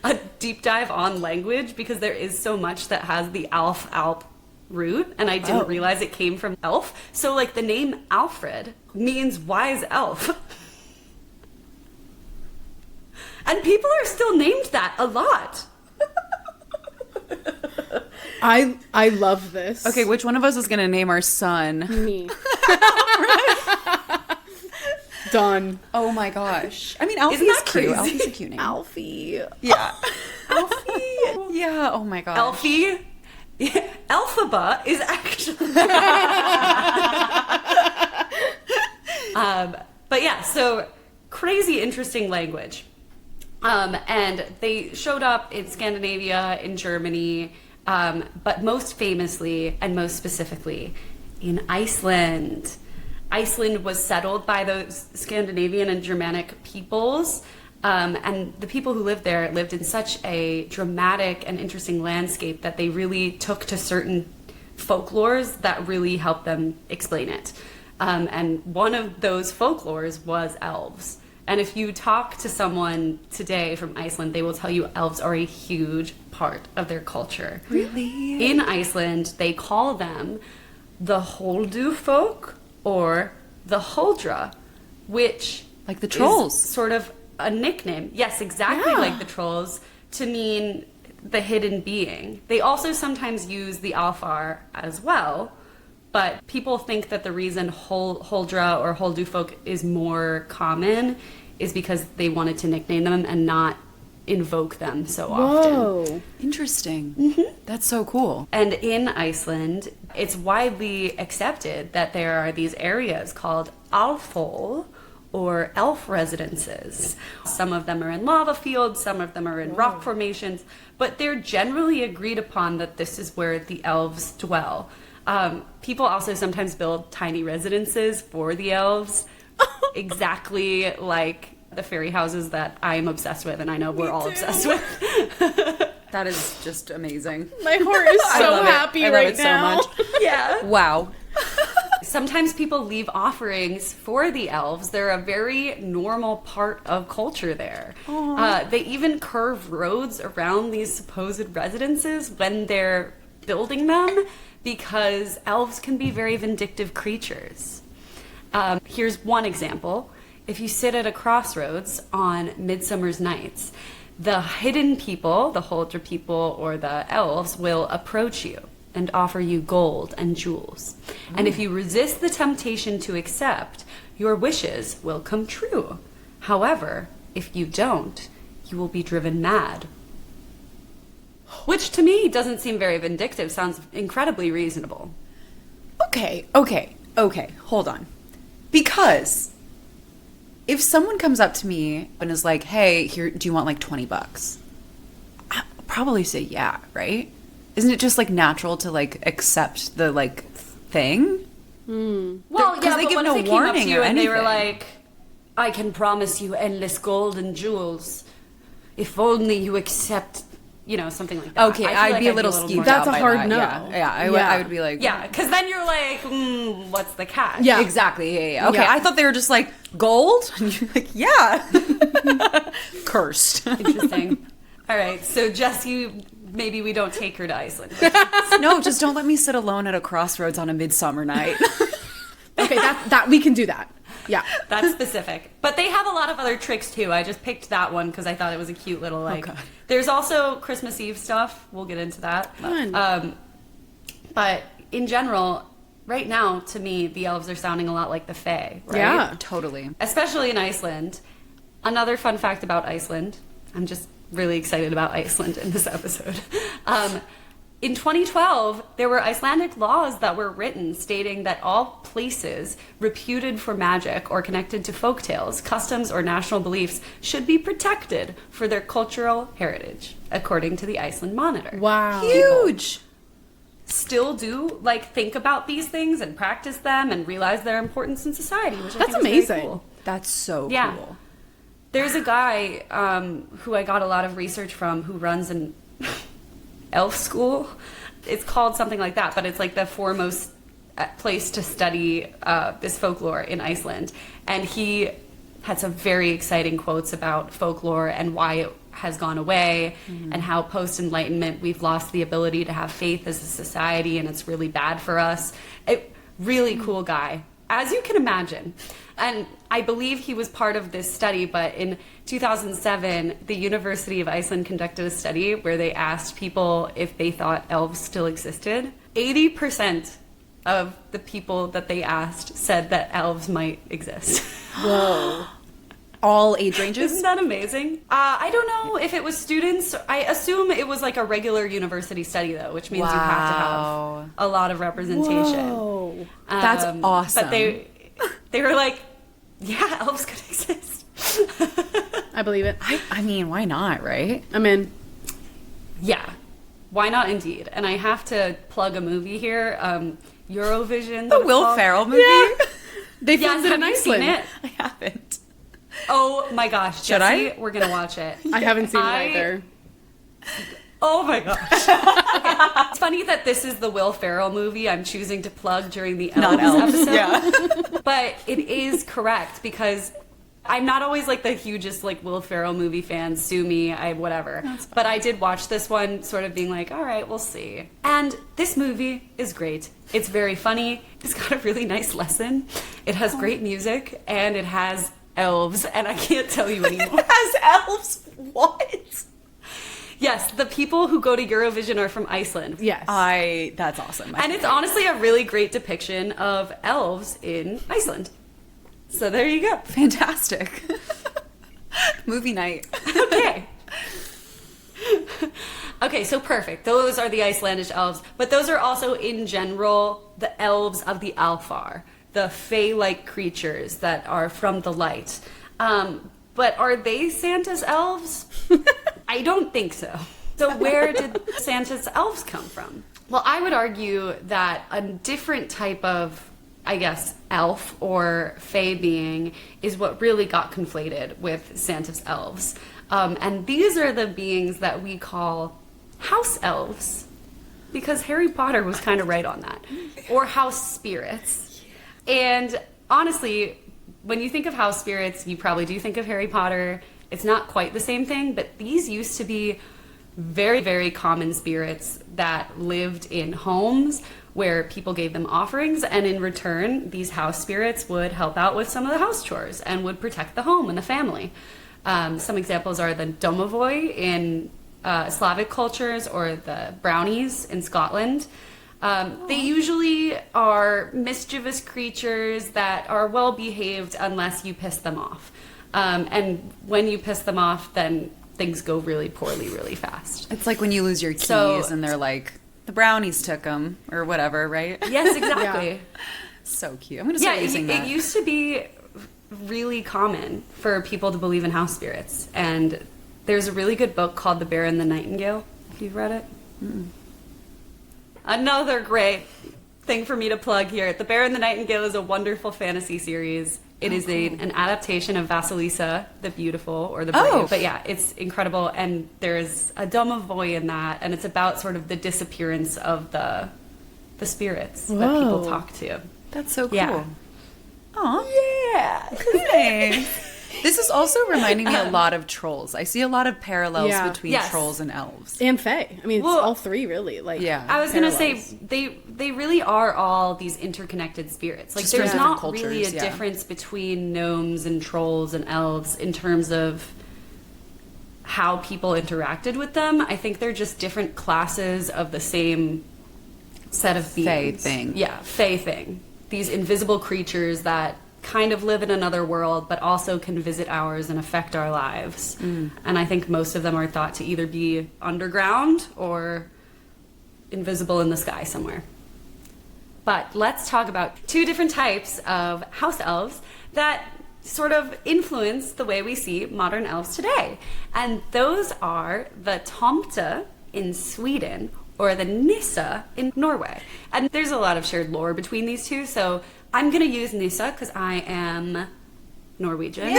S1: a deep dive on language because there is so much that has the Alp root, and I didn't realize it came from elf. So like the name Alfred means wise elf. And people are still named that a lot.
S3: I love this.
S2: Okay, which one of us is gonna name our son?
S3: Me. Done.
S2: Oh my gosh. I mean, Alfie
S1: Isn't
S2: is
S1: that
S2: cute.
S1: crazy?
S2: Alfie's a cute name.
S3: Alfie.
S2: Yeah. Alfie. Yeah. Oh my gosh.
S1: Elfie. Yeah, Elphaba is actually. But yeah, so crazy interesting language. And they showed up in Scandinavia, in Germany, but most famously and most specifically in Iceland. Iceland was settled by those Scandinavian and Germanic peoples, and the people who lived there lived in such a dramatic and interesting landscape that they really took to certain folklores that really help them explain it. And one of those folklores was elves. And if you talk to someone today from Iceland, they will tell you elves are a huge part of their culture.
S2: Really?
S1: In Iceland, they call them the Holdu folk or the Holdra, which
S2: Like the trolls.
S1: is sort of a nickname. Yes, exactly
S3: Yeah.
S1: like the trolls, to mean the hidden being. They also sometimes use the Alfar as well, but people think that the reason Holdra or Holdu folk is more common is because they wanted to nickname them and not invoke them so often.
S3: Whoa.
S2: Interesting. That's so cool.
S1: And in Iceland, it's widely accepted that there are these areas called alfol, or elf residences. Some of them are in lava fields, some of them are in rock formations, but they're generally agreed upon that this is where the elves dwell. People also sometimes build tiny residences for the elves, exactly like the fairy houses that I am obsessed with, and I know we're all obsessed with.
S2: That is just amazing.
S3: My heart is
S2: I
S3: so
S2: love it.
S3: happy
S2: I love
S3: right
S2: it so
S3: now.
S2: much.
S1: Yeah.
S2: Wow.
S1: Sometimes people leave offerings for the elves. They're a very normal part of culture there. They even curve roads around these supposed residences when they're building them because elves can be very vindictive creatures. Here's one example. If you sit at a crossroads on Midsummer's Nights, the hidden people, the Holdra people or the elves, will approach you and offer you gold and jewels. And if you resist the temptation to accept, your wishes will come true. However, if you don't, you will be driven mad. Which to me doesn't seem very vindictive, sounds incredibly reasonable.
S2: Okay. Hold on. Because if someone comes up to me and is like, "Hey, here, do you want like $20?" I'll probably say yeah, right? Isn't it just like natural to like accept the like thing?
S1: Well,
S2: 'Cause
S1: yeah,
S2: they
S1: but
S2: give
S1: what
S2: no
S1: if they came up to
S2: warning
S1: you
S2: or
S1: and they were
S2: anything?
S1: like, I can promise you endless gold and jewels if only you accept, something like that.
S2: Okay,
S1: I feel
S2: I'd
S1: like
S2: be a little
S1: more-
S2: skeeved
S3: That's
S2: out
S3: a
S2: by
S3: hard
S2: that.
S3: no.
S2: Yeah,
S3: Yeah.
S2: I would be like,
S1: Yeah, because then you're like, what's the catch?
S3: Yeah.
S2: exactly. Yeah. Okay,
S3: Yeah.
S2: I thought they were just like gold, and you're like, yeah, cursed.
S1: Interesting. All right, so Jessie, maybe we don't take her to Iceland.
S2: No, just don't let me sit alone at a crossroads on a midsummer night.
S3: Okay, that we can do that. Yeah.
S1: That's specific. But they have a lot of other tricks too. I just picked that one because I thought it was a cute little like.
S2: God.
S1: There's also Christmas Eve stuff. We'll get into that.
S3: Fun.
S1: But in general, right now, to me, the elves are sounding a lot like the Fae, right?
S3: Yeah.
S2: Totally.
S1: Especially in Iceland. Another fun fact about Iceland. I'm just really excited about Iceland in this episode. In 2012, there were Icelandic laws that were written stating that all places reputed for magic or connected to folktales, customs, or national beliefs should be protected for their cultural heritage, according to the Iceland Monitor.
S3: Wow.
S2: Huge.
S1: Still do think about these things and practice them and realize their importance in society, which I
S3: That's
S1: think is very
S3: amazing.
S1: cool.
S2: That's so
S1: Yeah.
S2: cool.
S1: There's a guy who I got a lot of research from who runs an elf school. It's called something like that, but it's like the foremost place to study this folklore in Iceland. And he had some very exciting quotes about folklore and why it has gone away and how post-Enlightenment we've lost the ability to have faith as a society and it's really bad for us. Really cool guy, as you can imagine. And I believe he was part of this study, but in 2007, the University of Iceland conducted a study where they asked people if they thought elves still existed. 80% of the people that they asked said that elves might exist.
S3: Whoa.
S2: All age ranges?
S1: Isn't that amazing? I don't know if it was students. I assume it was like a regular university study, though, which means you have to
S2: Wow.
S1: have a lot of representation.
S3: Whoa.
S2: That's awesome.
S1: But they were like, yeah, elves could exist.
S3: I believe it.
S2: I mean, why not, right?
S3: I'm in.
S1: Yeah, why not indeed? And I have to plug a movie here, Eurovision.
S2: The Will Ferrell movie?
S3: Yeah. They
S1: Yes,
S3: filmed it
S1: have
S3: in
S1: you seen
S3: Iceland.
S1: it?
S2: I haven't.
S1: Oh my gosh,
S2: Should I?
S1: Jessie, we're gonna watch it.
S3: I haven't seen
S1: I-
S3: it either.
S1: Oh my gosh. Okay. It's funny that this is the Will Ferrell movie I'm choosing to plug during the Elves episode.
S2: Yeah.
S1: But it is correct because I'm not always like the hugest like Will Ferrell movie fan. Sue me, whatever. But I did watch this one sort of being like, all right, we'll see. And this movie is great. It's very funny. It's got a really nice lesson. It has great music and it has elves. And I can't tell you anymore.
S2: It has elves? What?
S1: Yes, the people who go to Eurovision are from Iceland.
S3: Yes.
S2: That's awesome.
S1: And it's honestly a really great depiction of elves in Iceland. So there you go.
S2: Fantastic. Movie night.
S1: Okay. Okay, so perfect. Those are the Icelandic elves. But those are also, in general, the elves of the Alfar. The fae-like creatures that are from the light. But are they Santa's elves? I don't think so. So where did Santa's elves come from? Well, I would argue that a different type of, I guess, elf or fae being is what really got conflated with Santa's elves. And these are the beings that we call house elves, because Harry Potter was kind of right on that. Or house spirits. And honestly, when you think of house spirits, you probably do think of Harry Potter. It's not quite the same thing, but these used to be very, very common spirits that lived in homes where people gave them offerings, and in return, these house spirits would help out with some of the house chores and would protect the home and the family. Some examples are the domovoi in Slavic cultures or the brownies in Scotland. They usually are mischievous creatures that are well behaved unless you piss them off. And when you piss them off, then things go really poorly really fast.
S2: It's like when you lose your keys and they're like, the brownies took them or whatever, right?
S1: Yes, exactly.
S3: Yeah.
S2: So cute. I'm going to start using that.
S1: It used to be really common for people to believe in house spirits. And there's a really good book called The Bear and the Nightingale, if you've read it. Mm-mm. Another great thing for me to plug here. The Bear and the Nightingale is a wonderful fantasy series. It is an adaptation of Vasilisa the Beautiful or the Brave.
S2: Oh.
S1: But yeah, it's incredible. And there's a domovoi in that. And it's about sort of the disappearance of the spirits that people talk to.
S2: That's so cool.
S1: Yeah.
S2: Aw.
S1: Yeah.
S2: Nice. This is also reminding me a lot of Trolls. I see a lot of parallels
S3: Yeah.
S2: between
S1: Yes.
S2: Trolls and Elves.
S3: And Fae. I mean, it's
S1: Well,
S3: all three, really. Like,
S2: Yeah.
S1: I was going to say,
S3: parallels.
S1: they really are all these interconnected spirits. Like,
S2: Just from
S1: there's
S2: different
S1: not
S2: cultures,
S1: really a
S2: yeah.
S1: difference between gnomes and trolls and elves in terms of how people interacted with them. I think they're just different classes of the same set of beings.
S2: Fae thing.
S1: Yeah, fae thing. These invisible creatures that kind of live in another world, but also can visit ours and affect our lives. And I think most of them are thought to either be underground or invisible in the sky somewhere. But let's talk about two different types of house elves that sort of influence the way we see modern elves today. And those are the tomte in Sweden or the nissa in Norway. And there's a lot of shared lore between these two, so I'm going to use nissa because I am Norwegian.
S2: Yeah!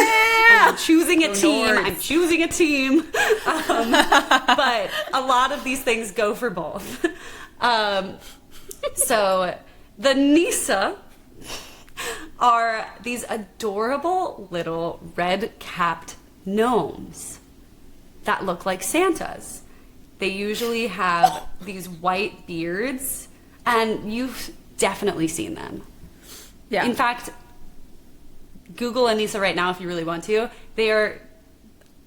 S1: And I'm choosing a team.
S2: Nords.
S1: I'm choosing a team. But a lot of these things go for both. So the nissa are these adorable little red-capped gnomes that look like Santas. They usually have these white beards, and you've definitely seen them.
S2: Yeah.
S1: In fact, Google Anissa right now if you really want to. They are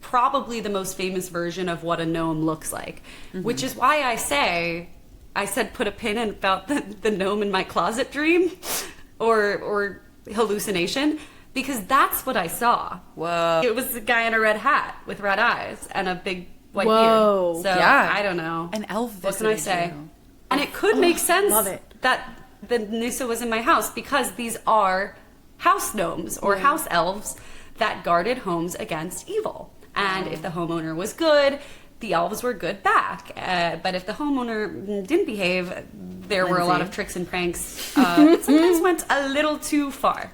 S1: probably the most famous version of what a gnome looks like, which is why I said put a pin in about the gnome in my closet dream or hallucination, because that's what I saw.
S2: Whoa.
S1: It was a guy in a red hat with red eyes and a big white
S3: Whoa.
S1: beard. So
S2: Yeah.
S1: I don't know.
S2: An elf
S1: What can I
S2: visited
S1: say?
S2: you.
S1: And it could make sense
S3: love it.
S1: that the Nissa was in my house because these are house gnomes or house elves that guarded homes against evil. And if the homeowner was good, the elves were good back. But if the homeowner didn't behave, there were a lot of tricks and pranks that sometimes went a little too far.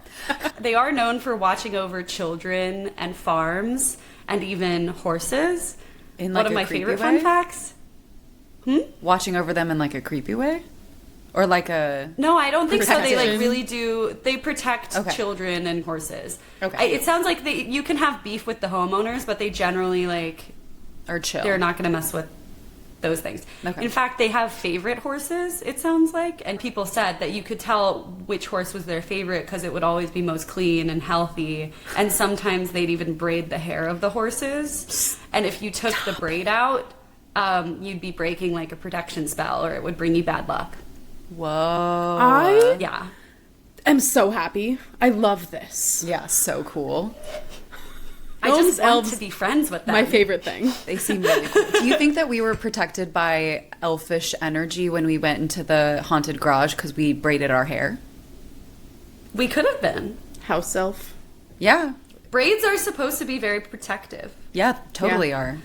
S1: They are known for watching over children and farms and even horses.
S2: In,
S1: One
S2: like,
S1: of
S2: a
S1: my
S2: creepy
S1: favorite
S2: way?
S1: fun facts.
S2: Watching over them in like a creepy way? Or like a...
S1: No, I don't think so. They like
S3: Protection.
S1: really do. They protect
S2: Okay.
S1: children and horses.
S2: Okay.
S1: It sounds like you can have beef with the homeowners, but they generally like
S2: Or chill.
S1: they're not going to mess with those things.
S2: Okay.
S1: In fact, they have favorite horses. It sounds like, and people said that you could tell which horse was their favorite because it would always be most clean and healthy. And sometimes they'd even braid the hair of the horses. And if you took the braid out, you'd be breaking like a protection spell, or it would bring you bad luck.
S2: Whoa.
S3: I
S1: Yeah.
S3: am so happy. I love this.
S2: Yeah, so cool.
S1: I just
S3: Gnomes,
S1: want
S3: elves,
S1: to be friends with them.
S3: My favorite thing.
S2: They seem really cool. Do you think that we were protected by elfish energy when we went into the haunted garage because we braided our hair?
S1: We could have been.
S3: House elf.
S2: Yeah.
S1: Braids are supposed to be very protective.
S2: Yeah, totally
S3: Yeah.
S2: are.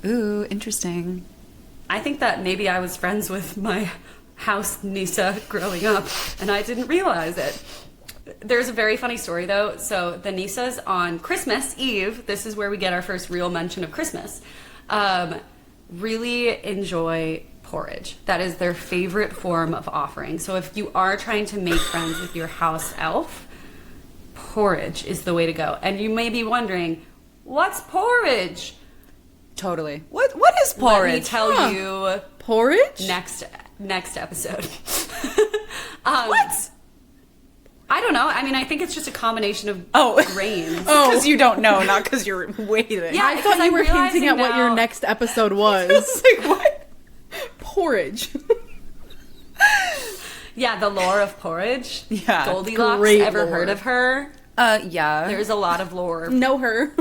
S2: Ooh, interesting.
S1: I think that maybe I was friends with my house Nisa growing up, and I didn't realize it. There's a very funny story, though. So the Nisas on Christmas Eve, this is where we get our first real mention of Christmas, really enjoy porridge. That is their favorite form of offering. So if you are trying to make friends with your house elf, porridge is the way to go. And you may be wondering, what's porridge?
S2: Totally. What is porridge?
S1: Let me tell you
S3: Porridge?
S1: next episode.
S2: What?
S1: I don't know. I mean, I think it's just a combination of grains.
S2: Because you don't know, not because you're waiting.
S1: Yeah,
S3: I thought
S1: because
S3: you
S1: I'm
S3: were hinting
S1: realizing
S3: at what your
S1: now-
S3: next episode was.
S2: It's like, what?
S3: Porridge.
S1: Yeah, the lore of porridge.
S2: Yeah.
S1: Goldilocks.
S3: Great
S1: Ever
S3: lore.
S1: heard of her?
S2: Yeah.
S1: There's a lot of lore.
S3: Know her.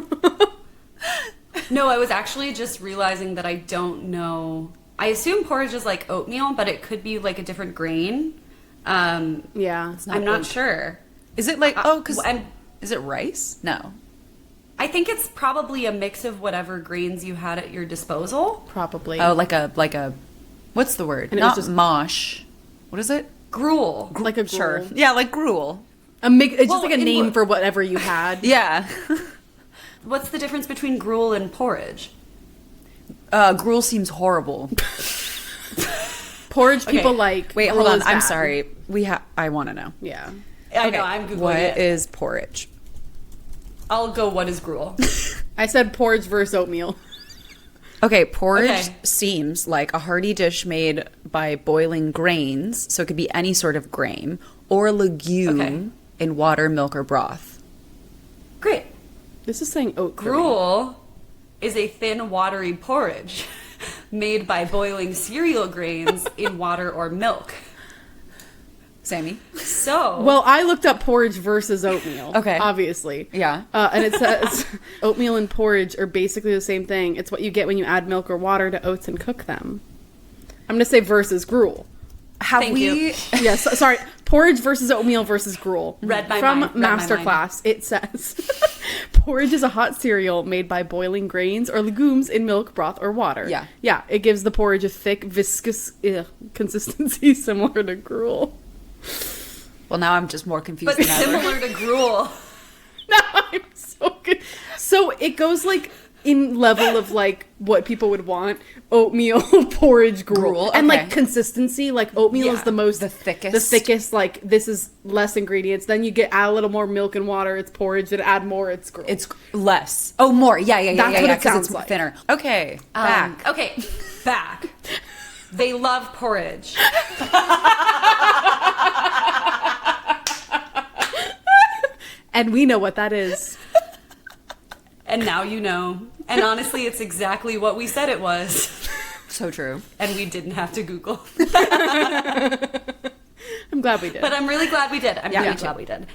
S1: No, I was actually just realizing that I don't know. I assume porridge is like oatmeal, but it could be like a different grain.
S3: Yeah.
S1: I'm not sure.
S2: Is it like, because...
S1: and
S2: Is it rice? No.
S1: I think it's probably a mix of whatever grains you had at your disposal.
S3: Probably.
S2: Oh, like a, what's the word?
S3: And it was
S2: Not
S3: just-
S2: mosh. What is it?
S1: Gruel.
S3: like a gruel.
S2: Sure. Yeah, like gruel.
S3: It's
S1: Well,
S3: just like a
S1: in
S3: name
S1: what-
S3: for whatever you had.
S2: Yeah.
S1: What's the difference between gruel and porridge?
S2: Gruel seems horrible.
S3: Porridge people
S1: Okay.
S3: like.
S2: Wait, hold
S3: gruel
S2: on.
S3: is
S2: I'm
S3: bad.
S2: sorry. I want to know.
S3: Yeah.
S1: I know, I'm Googling
S2: What
S1: it.
S2: is porridge?
S1: I'll go, what is gruel?
S3: I said porridge versus oatmeal.
S2: Okay, porridge
S1: Okay.
S2: seems like a hearty dish made by boiling grains, so it could be any sort of grain, or legume
S1: Okay.
S2: in water, milk, or broth.
S1: Great.
S3: This is saying oat. for me.
S1: Gruel is a thin, watery porridge made by boiling cereal grains in water or milk.
S2: Sammy?
S1: So,
S3: Well, I looked up porridge versus oatmeal.
S2: Okay.
S3: Obviously.
S2: Yeah.
S3: And it says oatmeal and porridge are basically the same thing. It's what you get when you add milk or water to oats and cook them. I'm going to say versus gruel.
S2: Have
S1: Thank
S2: we...
S1: you.
S3: Yes, sorry. Porridge versus oatmeal versus gruel.
S1: Read my
S3: From
S1: mind, read my
S3: Masterclass, it says porridge is a hot cereal made by boiling grains or legumes in milk, broth, or water.
S2: Yeah.
S3: Yeah, it gives the porridge a thick, viscous consistency similar to gruel.
S2: Well, now I'm just more confused
S1: but
S2: than ever.
S1: similar to gruel.
S3: No, I'm so good. So it goes like in level of like what people would want: oatmeal, porridge, gruel,
S2: Gruel,
S3: and
S2: okay.
S3: like consistency. Like oatmeal is
S1: Yeah.
S3: the most,
S2: The thickest.
S3: The thickest. Like this is less ingredients. Then you add a little more milk and water. It's porridge. Then add more. It's gruel.
S2: It's less. Oh, more. Yeah,
S3: That's what it
S2: 'cause
S3: sounds
S2: it's
S3: like.
S2: thinner. Okay, back.
S1: Okay, back. They love porridge.
S3: and we know what that is.
S1: And now you know. And honestly, it's exactly what we said it was.
S2: So true.
S1: And we didn't have to Google.
S3: I'm glad we did.
S1: But I'm really glad we did. I'm
S2: Yeah,
S1: really
S2: me too.
S1: glad we did.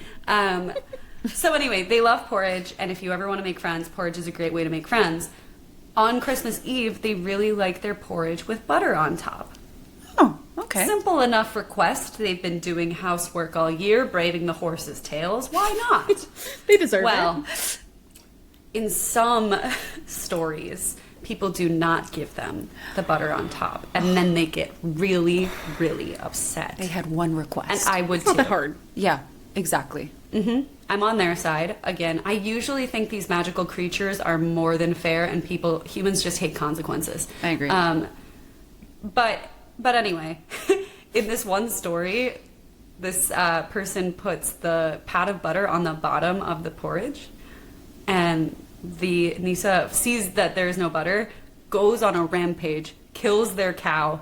S1: So anyway, they love porridge, and if you ever want to make friends, porridge is a great way to make friends. On Christmas Eve, they really like their porridge with butter on top.
S2: Oh, okay.
S1: Simple enough request. They've been doing housework all year, braiding the horses' tails. Why not?
S3: they deserve
S1: Well,
S3: it.
S1: in some stories, people do not give them the butter on top, and then they get really, really upset.
S2: They had one request.
S1: And I would
S3: It's not
S1: too.
S3: that hard.
S2: Yeah, exactly.
S1: I'm on their side. Again, I usually think these magical creatures are more than fair, and humans just hate consequences.
S2: I agree.
S1: But anyway, in this one story, this person puts the pat of butter on the bottom of the porridge, and the Nisa sees that there's no butter, goes on a rampage, kills their cow,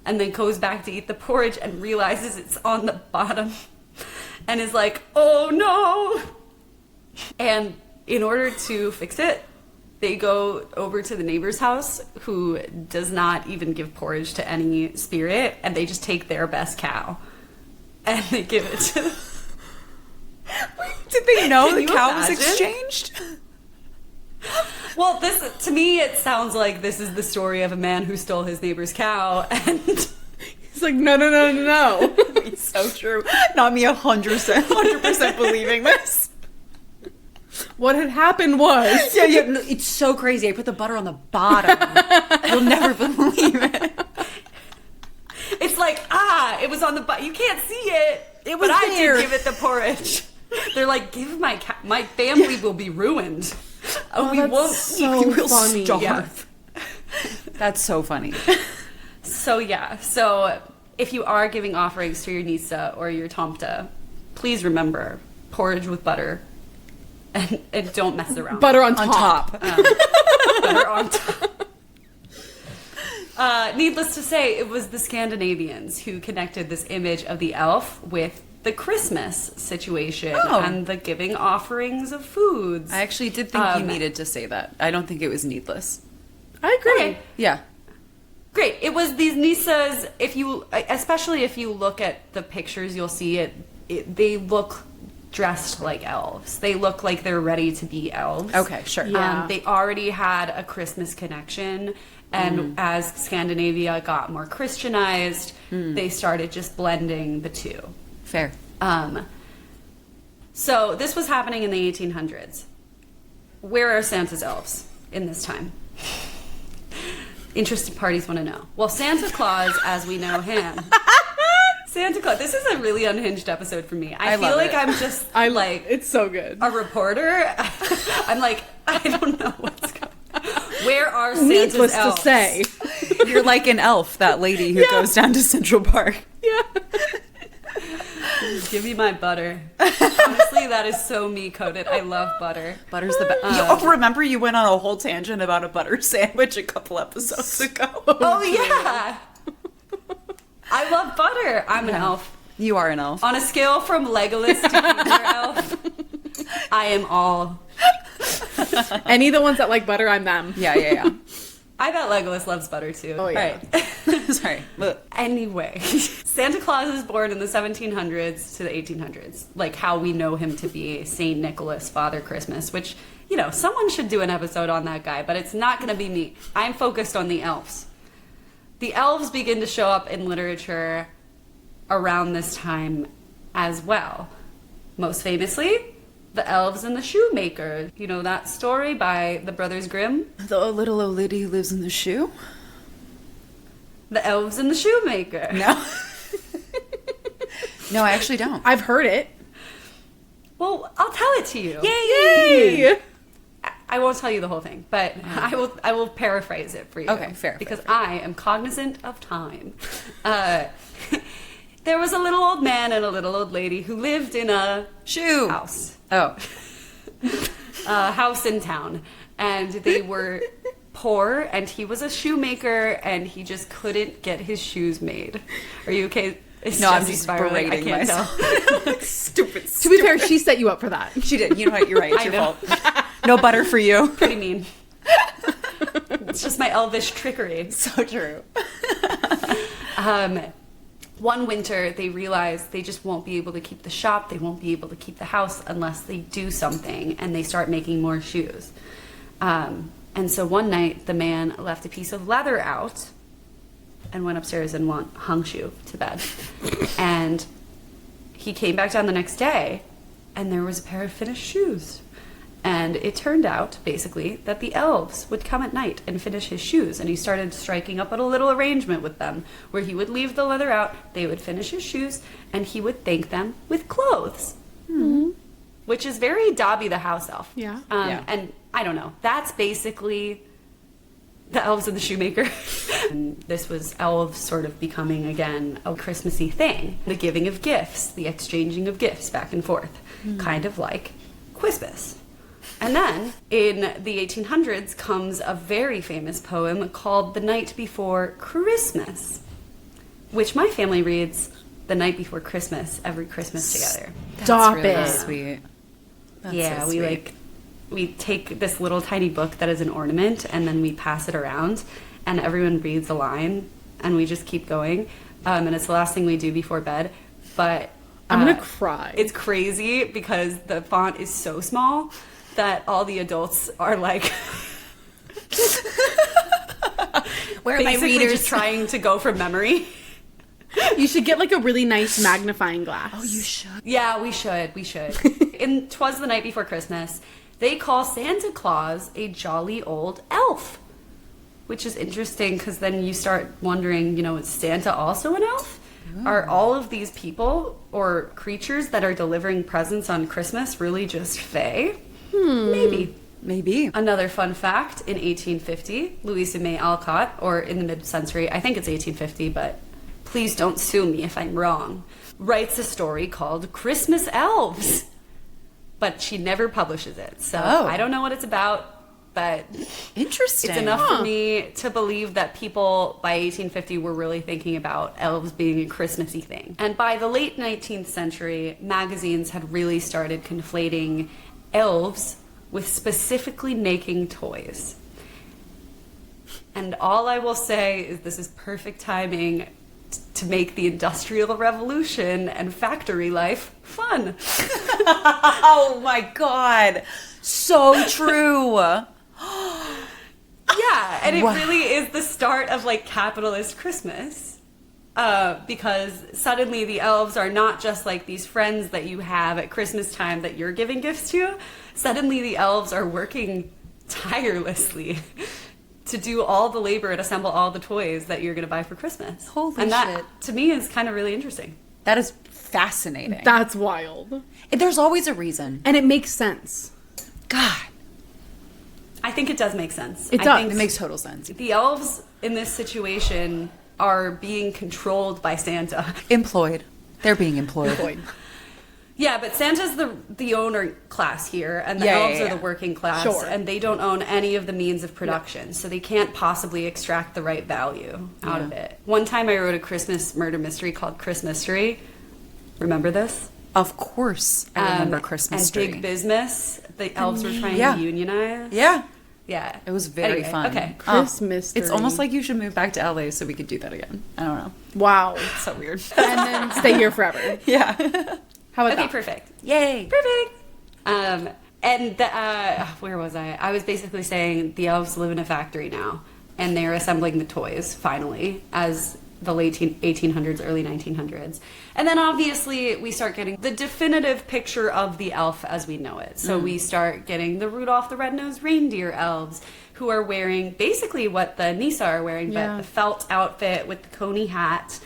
S1: and then goes back to eat the porridge and realizes it's on the bottom and is like, oh no! And in order to fix it, they go over to the neighbor's house, who does not even give porridge to any spirit, and they just take their best cow and they give it to them.
S2: Did they know
S1: Can
S2: the
S1: you
S2: cow was
S1: imagine?
S2: exchanged?
S1: Well, this, to me, it sounds like this is the story of a man who stole his neighbor's cow, and
S3: He's like, no.
S2: It's so true. Not me 100% believing this.
S3: What had happened was...
S2: Yeah, no, it's so crazy. I put the butter on the bottom. You'll never believe it.
S1: it's like, it was on the butt. You can't see it.
S2: It was
S1: but I
S2: there.
S1: did give it the porridge. They're like, give my my family will be ruined. We
S3: that's
S1: won't.
S3: so
S1: we will
S3: funny.
S1: starve.
S2: Yeah. That's so funny.
S1: So yeah. So if you are giving offerings to your Nisa or your Tomta, please remember porridge with butter, and don't mess around.
S3: Butter on
S2: On
S3: top.
S2: top.
S1: Butter on top. Needless to say, it was the Scandinavians who connected this image of the elf with the Christmas situation
S2: Oh.
S1: and the giving offerings of foods.
S2: I actually did think you needed to say that. I don't think it was needless.
S3: I agree.
S1: Okay.
S2: Yeah.
S1: Great. It was these Nisas. Especially if you look at the pictures, you'll see they look dressed like elves. They look like they're ready to be elves.
S2: Okay, sure.
S3: Yeah.
S1: They already had a Christmas connection, and as Scandinavia got more Christianized, they started just blending the two.
S2: Fair.
S1: So this was happening in the 1800s. Where are Santa's elves in this time? Interested parties want to know. Well, Santa Claus, as we know him, Santa Claus. This is a really unhinged episode for me. I feel
S2: love
S1: like
S2: it.
S1: I'm just
S3: It's so good.
S1: a reporter. I'm like, I don't know what's going on. Where are Santa's
S3: Needless
S1: elves?
S3: to say.
S2: You're like an elf, that lady who goes down to Central Park.
S3: Yeah.
S1: Give me my butter. Honestly, that is so me coded. I love butter.
S2: Butter's the best. Remember you went on a whole tangent about a butter sandwich a couple episodes ago?
S1: Oh yeah. I love butter. I'm an elf.
S2: You are an elf.
S1: On a scale from Legolas to Keebler Elf, I am all.
S3: Any of the ones that like butter, I'm them.
S2: Yeah.
S1: I bet Legolas loves butter too.
S3: Oh, yeah.
S1: Right.
S2: Sorry. Look.
S1: Anyway, Santa Claus is born in the 1700s to the 1800s, like how we know him to be Saint Nicholas, Father Christmas, which, someone should do an episode on that guy, but it's not going to be me. I'm focused on the elves. The elves begin to show up in literature around this time as well. Most famously, the Elves and the Shoemaker. You know that story by the Brothers Grimm?
S2: The little old lady who lives in the shoe?
S1: The Elves and the Shoemaker.
S2: No. No, I actually don't.
S3: I've heard it.
S1: Well, I'll tell it to you.
S3: Yay!
S1: I won't tell you the whole thing, but I will paraphrase it for you.
S2: Okay, fair.
S1: Because I am cognizant of time. There was a little old man and a little old lady who lived in a
S2: Shoe.
S1: house.
S2: Oh.
S1: A house in town. And they were poor, and he was a shoemaker, and he just couldn't get his shoes made. Are you okay? It's
S2: No, I'm
S1: Jessie
S2: just
S1: spiraling.
S2: berating
S1: I can't
S2: myself.
S1: tell.
S2: Stupid.
S3: To be fair, she set you up for that.
S2: She did. You know what? You're right. It's
S1: I
S2: your
S1: know.
S2: fault. No butter for you.
S1: Pretty mean. It's just my elvish trickery.
S2: So true.
S1: One winter, they realize they just won't be able to keep the shop, they won't be able to keep the house unless they do something, and they start making more shoes. And so one night, the man left a piece of leather out and went upstairs and hung shoe to bed. And he came back down the next day, and there was a pair of finished shoes. And it turned out, basically, that the elves would come at night and finish his shoes. And he started striking up a little arrangement with them, where he would leave the leather out, they would finish his shoes, and he would thank them with clothes. Mm-hmm. Which is very Dobby the house elf.
S3: Yeah.
S2: Yeah.
S1: And I don't know. That's basically The Elves and the Shoemaker. And this was elves sort of becoming, again, a Christmassy thing. The giving of gifts, the exchanging of gifts back and forth. Kind of like Christmas. And then, in the 1800s, comes a very famous poem called The Night Before Christmas, which my family reads the night before Christmas, every Christmas together.
S3: Stop
S2: really
S3: it.
S2: Sweet. That's
S1: Yeah,
S2: so
S1: we
S2: sweet.
S1: we take this little tiny book that is an ornament, and then we pass it around, and everyone reads a line, and we just keep going. And it's the last thing we do before bed. But
S3: I'm gonna cry.
S1: it's crazy because the font is so small that all the adults are like
S2: Where are my
S1: basically
S2: readers?
S1: just trying to go from memory.
S3: You should get like a really nice magnifying glass.
S2: Oh, you should.
S1: Yeah, we should. In 'Twas the Night Before Christmas, they call Santa Claus a jolly old elf, which is interesting because then you start wondering, is Santa also an elf? Are all of these people or creatures that are delivering presents on Christmas really just fae? Maybe.
S2: Maybe.
S1: Another fun fact, in 1850, Louisa May Alcott, or in the mid-century, I think it's 1850, but please don't sue me if I'm wrong, writes a story called Christmas Elves. But she never publishes it. So
S2: Oh.
S1: I don't know what it's about, but
S2: Interesting.
S1: it's enough for me to believe that people by 1850 were really thinking about elves being a Christmassy thing. And by the late 19th century, magazines had really started conflating elves with specifically making toys. And all I will say is this is perfect timing to make the Industrial Revolution and factory life fun.
S2: Oh my god. So true.
S1: Yeah, and it
S2: Wow.
S1: really is the start of like capitalist Christmas. Because suddenly the elves are not just like these friends that you have at Christmas time that you're giving gifts to. Suddenly the elves are working tirelessly to do all the labor and assemble all the toys that you're going to buy for Christmas.
S2: Holy
S1: and that,
S2: shit.
S1: to me, is kind of really interesting.
S2: That is fascinating.
S3: That's wild.
S2: There's always a reason.
S3: And it makes sense.
S2: God.
S1: I think it does make sense.
S3: It
S1: I
S3: does.
S1: think
S2: It makes total sense.
S1: the elves in this situation are being controlled by Santa.
S2: Employed. They're being employed.
S3: Boyd.
S1: Yeah, but Santa's the owner class here, and the
S2: Yeah,
S1: elves
S2: yeah, yeah.
S1: are the working class,
S3: Sure.
S1: and they don't own any of the means of production, so they can't possibly extract the right value out of it. One time I wrote a Christmas murder mystery called Christmas Mystery. Remember this?
S2: Of course, I remember
S1: And
S2: Christmas tree.
S1: Big Business. The elves were trying
S2: Yeah.
S1: to unionize.
S2: Yeah,
S1: Yeah.
S2: it was very
S1: Anyway,
S2: fun.
S1: Okay.
S3: Christmas
S2: It's
S3: tree.
S2: almost like you should move back to LA so we could do that again. I don't know.
S3: Wow.
S2: It's so weird.
S3: And then stay here forever.
S2: Yeah.
S3: How about
S1: Okay,
S3: that?
S1: perfect.
S2: Yay.
S1: Perfect. Where was I? I was basically saying the elves live in a factory now, and they're assembling the toys finally as the late 1800s, early 1900s. And then obviously we start getting the definitive picture of the elf as we know it. So we start getting the Rudolph the Red-Nosed Reindeer elves who are wearing basically what the Nisa are wearing,
S3: Yeah.
S1: but the felt outfit with the coney hat.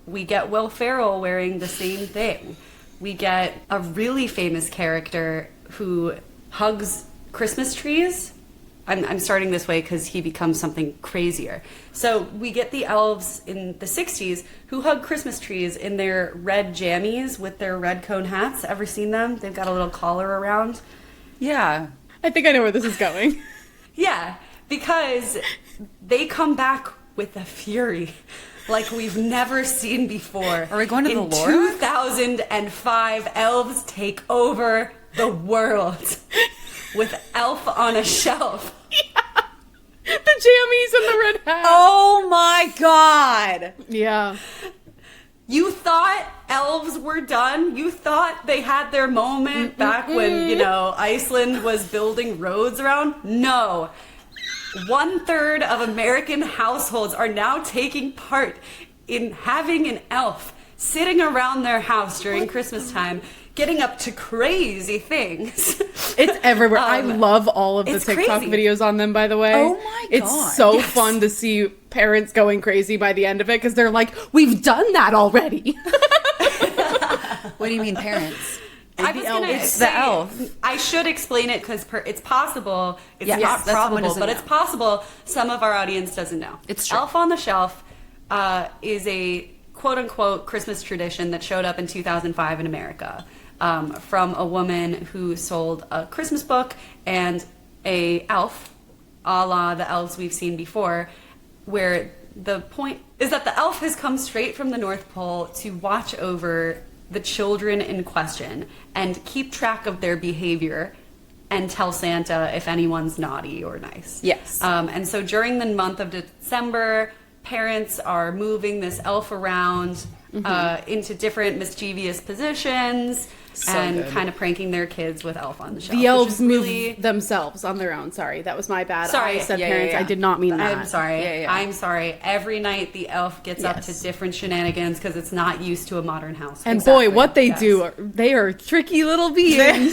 S1: We get Will Ferrell wearing the same thing. We get a really famous character who hugs Christmas trees. I'm starting this way because he becomes something crazier. So we get the elves in the 60s who hug Christmas trees in their red jammies with their red cone hats. Ever seen them? They've got a little collar around.
S2: Yeah.
S3: I think I know where this is going.
S1: Yeah, because they come back with a fury like we've never seen before.
S2: Are we going to
S1: in
S2: the lore?
S1: 2005, elves take over the world with Elf on a Shelf.
S3: The jammies and the red hat.
S2: Oh my god.
S3: Yeah.
S1: You thought elves were done? You thought they had their moment back when, Iceland was building roads around? No. 1/3 of American households are now taking part in having an elf sitting around their house during Christmas time, getting up to crazy things.
S3: It's everywhere. I love all of the
S1: it's
S3: TikTok
S1: crazy.
S3: videos on them, by the way.
S2: Oh my
S3: It's
S2: God.
S3: so
S2: Yes.
S3: fun to see parents going crazy by the end of it because they're like, we've done that already.
S2: What do you mean, parents?
S1: I was gonna
S2: It's
S1: say,
S2: the elf.
S1: I should explain it because it's possible. It's
S2: Yes,
S1: not
S2: that's someone
S1: probable,
S2: doesn't
S1: but
S2: know.
S1: it's possible some of our audience doesn't know.
S2: It's true.
S1: Elf on the Shelf is a quote-unquote Christmas tradition that showed up in 2005 in America from a woman who sold a Christmas book and a elf, a la the elves we've seen before, where the point is that the elf has come straight from the North Pole to watch over the children in question and keep track of their behavior and tell Santa if anyone's naughty or nice.
S2: Yes.
S1: And so during the month of December, parents are moving this elf around into different mischievous positions and
S2: good.
S1: kind of pranking their kids with Elf on the Shelf.
S3: The
S1: which
S3: elves
S1: is
S3: move themselves on their own. Sorry, that was my bad.
S1: Sorry.
S3: I said
S2: Yeah,
S3: parents.
S2: yeah, yeah.
S3: I did not mean that.
S1: I'm sorry.
S2: Yeah, yeah.
S1: I'm sorry. Every night the elf gets up to
S3: Yes.
S1: different shenanigans because it's not used to a modern house.
S3: And
S2: Exactly.
S3: boy, what they
S1: Yes.
S3: do, they are tricky little beings.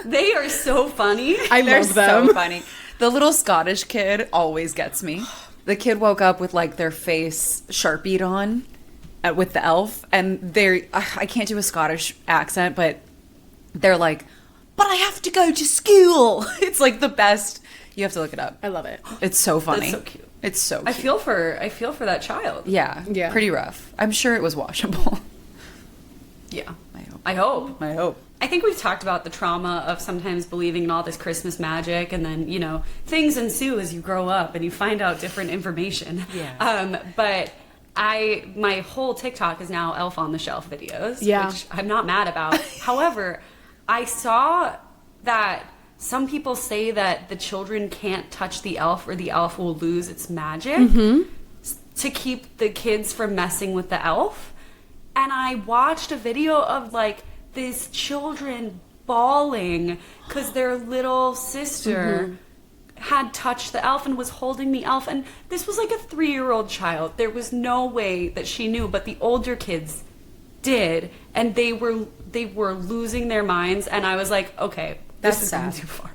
S1: They are so funny.
S3: I
S2: They're
S3: love them.
S2: so funny. The little Scottish kid always gets me. The kid woke up with like their face Sharpied on with the elf, and I can't do a Scottish accent, but they're like, but I have to go to school. It's like the best. You have to look it up.
S3: I love it.
S2: It's so funny.
S1: so cute.
S2: It's so cute.
S1: I feel for that child.
S2: yeah,
S3: Yeah.
S2: pretty rough. I'm sure it was washable.
S1: Yeah.
S2: I hope.
S1: I hope.
S2: I hope.
S1: I think we've talked about the trauma of sometimes believing in all this Christmas magic, and then, things ensue as you grow up and you find out different information.
S2: Yeah.
S1: But my whole TikTok is now Elf on the Shelf videos,
S3: Yeah.
S1: which I'm not mad about. However, I saw that some people say that the children can't touch the elf or the elf will lose its magic to keep the kids from messing with the elf. And I watched a video of like these children bawling because their little sister had touched the elf and was holding the elf. And this was like a 3-year-old child. There was no way that she knew, but the older kids did. And they were losing their minds. And I was like, okay,
S2: That's
S1: this is
S2: sad.
S1: going too far.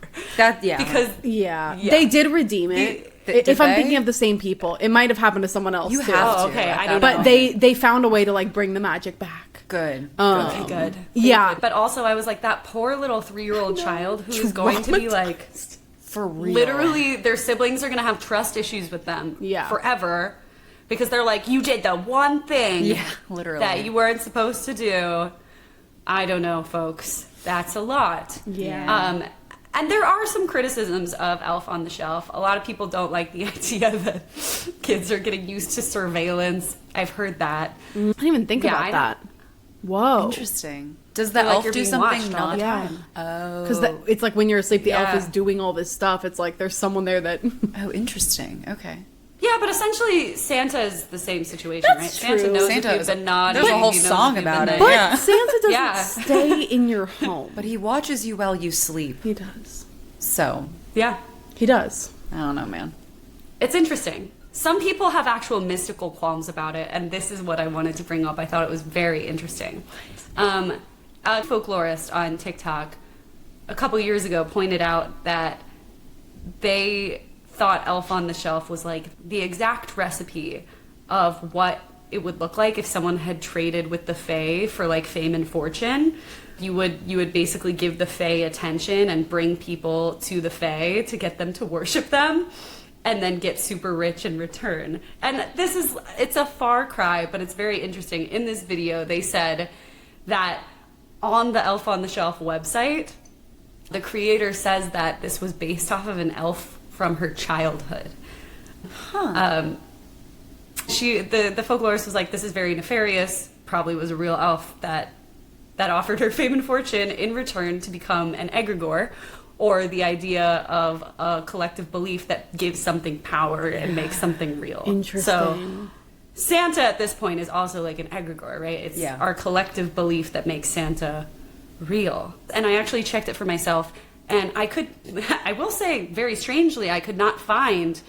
S1: Because
S3: Yeah.
S1: Yeah.
S3: They did redeem it.
S2: Did
S3: If I'm
S2: they?
S3: thinking of the same people, it might have happened to someone else
S2: You
S3: too.
S2: have
S1: Oh,
S2: to.
S1: okay,
S2: at
S1: I
S2: that
S1: don't know.
S3: But they found a way to like bring the magic back.
S2: Good.
S1: okay, good. Thank
S3: Yeah.
S1: you. But also I was like, that poor little 3-year-old child who is going to be like,
S2: For real.
S1: literally their siblings are going to have trust issues with them
S3: Yeah.
S1: forever because they're like, you did the one thing
S2: Yeah, literally.
S1: that you weren't supposed to do. I don't know, folks. That's a lot.
S3: Yeah.
S1: And there are some criticisms of Elf on the Shelf. A lot of people don't like the idea that kids are getting used to surveillance. I've heard that.
S3: I didn't even think
S1: Yeah,
S3: about
S1: I
S3: that. Whoa.
S2: Interesting. Does the
S1: Feel like
S2: elf
S1: you're
S2: do
S1: being
S2: something
S1: watched all
S2: not?
S1: the
S3: Yeah.
S1: time.
S2: Oh.
S3: Because it's like when you're asleep, the elf
S1: Yeah.
S3: is doing all this stuff. It's like there's someone there that.
S2: Oh, interesting. Okay.
S1: Yeah, but essentially Santa is the same situation,
S3: That's
S1: right? Santa
S3: true.
S1: knows
S2: Santa
S1: if you've
S2: is-
S1: been naughty.
S2: there's a whole
S1: he knows
S2: song
S1: if you've
S2: about
S1: been
S2: it.
S3: But
S1: nice.
S2: Yeah.
S3: Santa doesn't
S1: Yeah.
S3: stay in your home.
S2: But he watches you while you sleep.
S3: He does.
S2: So,
S1: Yeah.
S3: He does.
S2: I don't know, man.
S1: It's interesting. Some people have actual mystical qualms about it, and this is what I wanted to bring up. I thought it was very interesting. A folklorist on TikTok a couple years ago pointed out that they thought Elf on the Shelf was like the exact recipe of what it would look like if someone had traded with the Fae for like fame and fortune. You would basically give the Fae attention and bring people to the Fae to get them to worship them and then get super rich in return. And it's a far cry, but it's very interesting. In this video, they said that on the Elf on the Shelf website, the creator says that this was based off of an elf from her childhood. The folklorist was like, this is very nefarious, probably was a real elf that offered her fame and fortune in return to become an egregore, or the idea of a collective belief that gives something power and makes something real.
S3: Interesting.
S1: So Santa at this point is also like an egregore, right? It's
S2: Yeah.
S1: our collective belief that makes Santa real. And I actually checked it for myself, and I will say very strangely, I could not find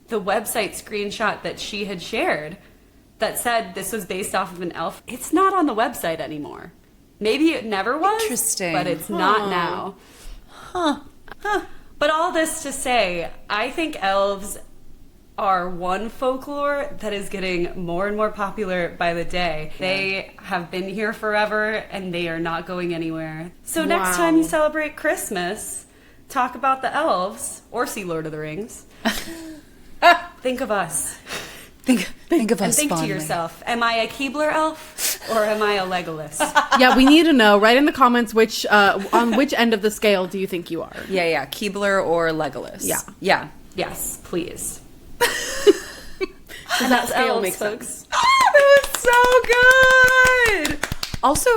S1: the website screenshot that she had shared that said this was based off of an elf. It's not on the website anymore. Maybe it never was.
S2: Interesting.
S1: But it's not now. But all this to say, I think elves are one folklore that is getting more and more popular by the day. They have been here forever and they are not going anywhere. So next time you celebrate Christmas, talk about the elves or see Lord of the Rings. Think of us.
S2: Think of
S1: And
S2: us
S1: think
S2: fondly.
S1: to yourself, am I a Keebler elf or am I a Legolas?
S3: Yeah, we need to know. Write in the comments on which end of the scale do you think you are.
S2: Yeah. Keebler or Legolas. Yeah.
S1: Yes, please.
S3: Does that scale
S1: elves,
S3: make
S1: folks.
S3: sense?
S2: That was so good. Also,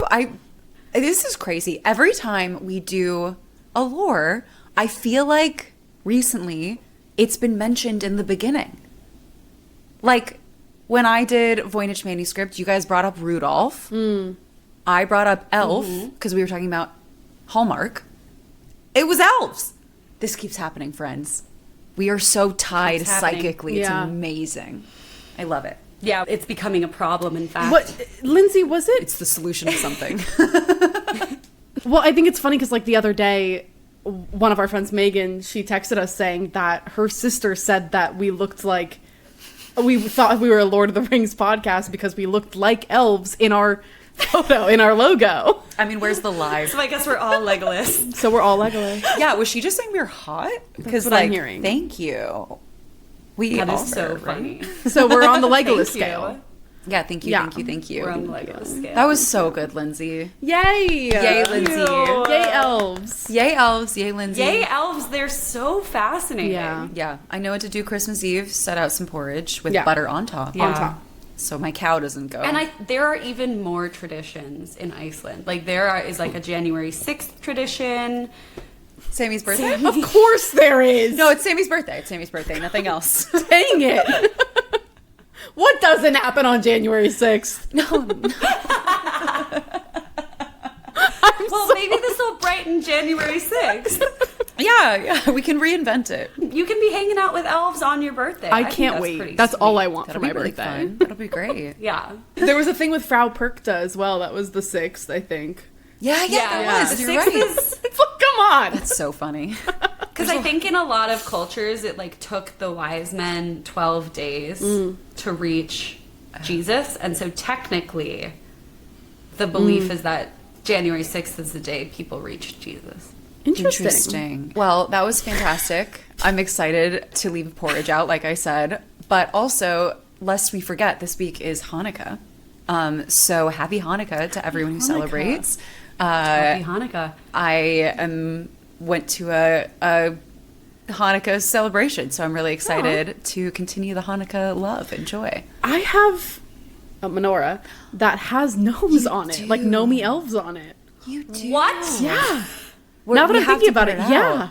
S2: this is crazy. Every time we do a lore, I feel like recently it's been mentioned in the beginning. Like when I did Voynich Manuscript, you guys brought up Rudolph. I brought up Elf because we were talking about Hallmark. It was elves. This keeps happening, friends. We are so tied psychically.
S3: Yeah.
S2: It's amazing. I love it.
S1: Yeah, it's becoming a problem, in fact.
S3: What, Lindsay, was it?
S2: It's the solution to something.
S3: Well, I think it's funny because, like, the other day, one of our friends, Megan, she texted us saying that her sister said that we looked like... We thought we were a Lord of the Rings podcast because we looked like elves in our photo, in our logo.
S2: I mean, where's the live?
S1: So I guess we're all Legolas.
S3: So we're all Legolas.
S2: Yeah, was she just saying we were hot? Because,
S3: what I'm hearing.
S2: Thank you. We
S1: That
S2: are,
S1: is so
S2: right?
S1: funny.
S3: So we're on the Legolas
S1: Thank you.
S3: scale.
S2: Yeah, thank you,
S3: Yeah.
S2: thank you.
S1: We're on the Legolas scale.
S2: That was so good, Lindsay.
S3: Yay!
S2: Yay, Lindsay.
S3: Yay, elves!
S2: Yay, elves. Yay, Lindsay.
S1: Yay, elves, they're so fascinating.
S3: Yeah.
S2: Yeah, I know what to do Christmas Eve. Set out some porridge with
S3: Yeah.
S2: butter on top.
S1: Yeah.
S3: On top.
S2: So my cow doesn't go.
S1: And there are even more traditions in Iceland. Like is like a January 6th tradition.
S2: Sammy's birthday?
S3: Of course there is!
S2: No, it's Sammy's birthday. It's Sammy's birthday. Nothing else.
S3: Dang it! What doesn't happen on January 6th?
S1: Well, maybe this will brighten January 6th.
S2: yeah, we can reinvent it.
S1: You can be hanging out with elves on your birthday.
S3: I
S1: think
S3: can't
S1: that's
S3: wait.
S1: pretty
S3: That's all
S1: sweet.
S3: I want
S2: That'll
S3: for
S2: be
S3: my
S2: really
S3: birthday.
S2: fun. That'll be great.
S1: Yeah.
S3: There was a thing with Frau Perkta as well. That was the 6th, I think.
S2: Yeah, that was.
S1: The
S2: You're
S1: 6th
S2: right.
S1: is...
S3: It's like, come on!
S2: That's so funny.
S1: Because I think in a lot of cultures, it like took the wise men 12 days to reach Jesus. And so technically, the belief is that January 6th is the day people reached Jesus.
S3: Interesting.
S2: Well, that was fantastic. I'm excited to leave porridge out, like I said. But also, lest we forget, this week is Hanukkah. So happy Hanukkah to everyone who celebrates.
S1: Happy Hanukkah.
S2: I went to a Hanukkah celebration, so I'm really excited to continue the Hanukkah love and joy.
S3: I have a menorah that has gnomes on it.
S2: do.
S3: Like gnomey elves on it.
S2: You do?
S1: What?
S3: Yeah.
S2: We're-
S3: now that
S2: we
S3: I'm
S2: have
S3: thinking
S2: to
S3: about
S2: put
S3: it,
S2: it
S3: yeah.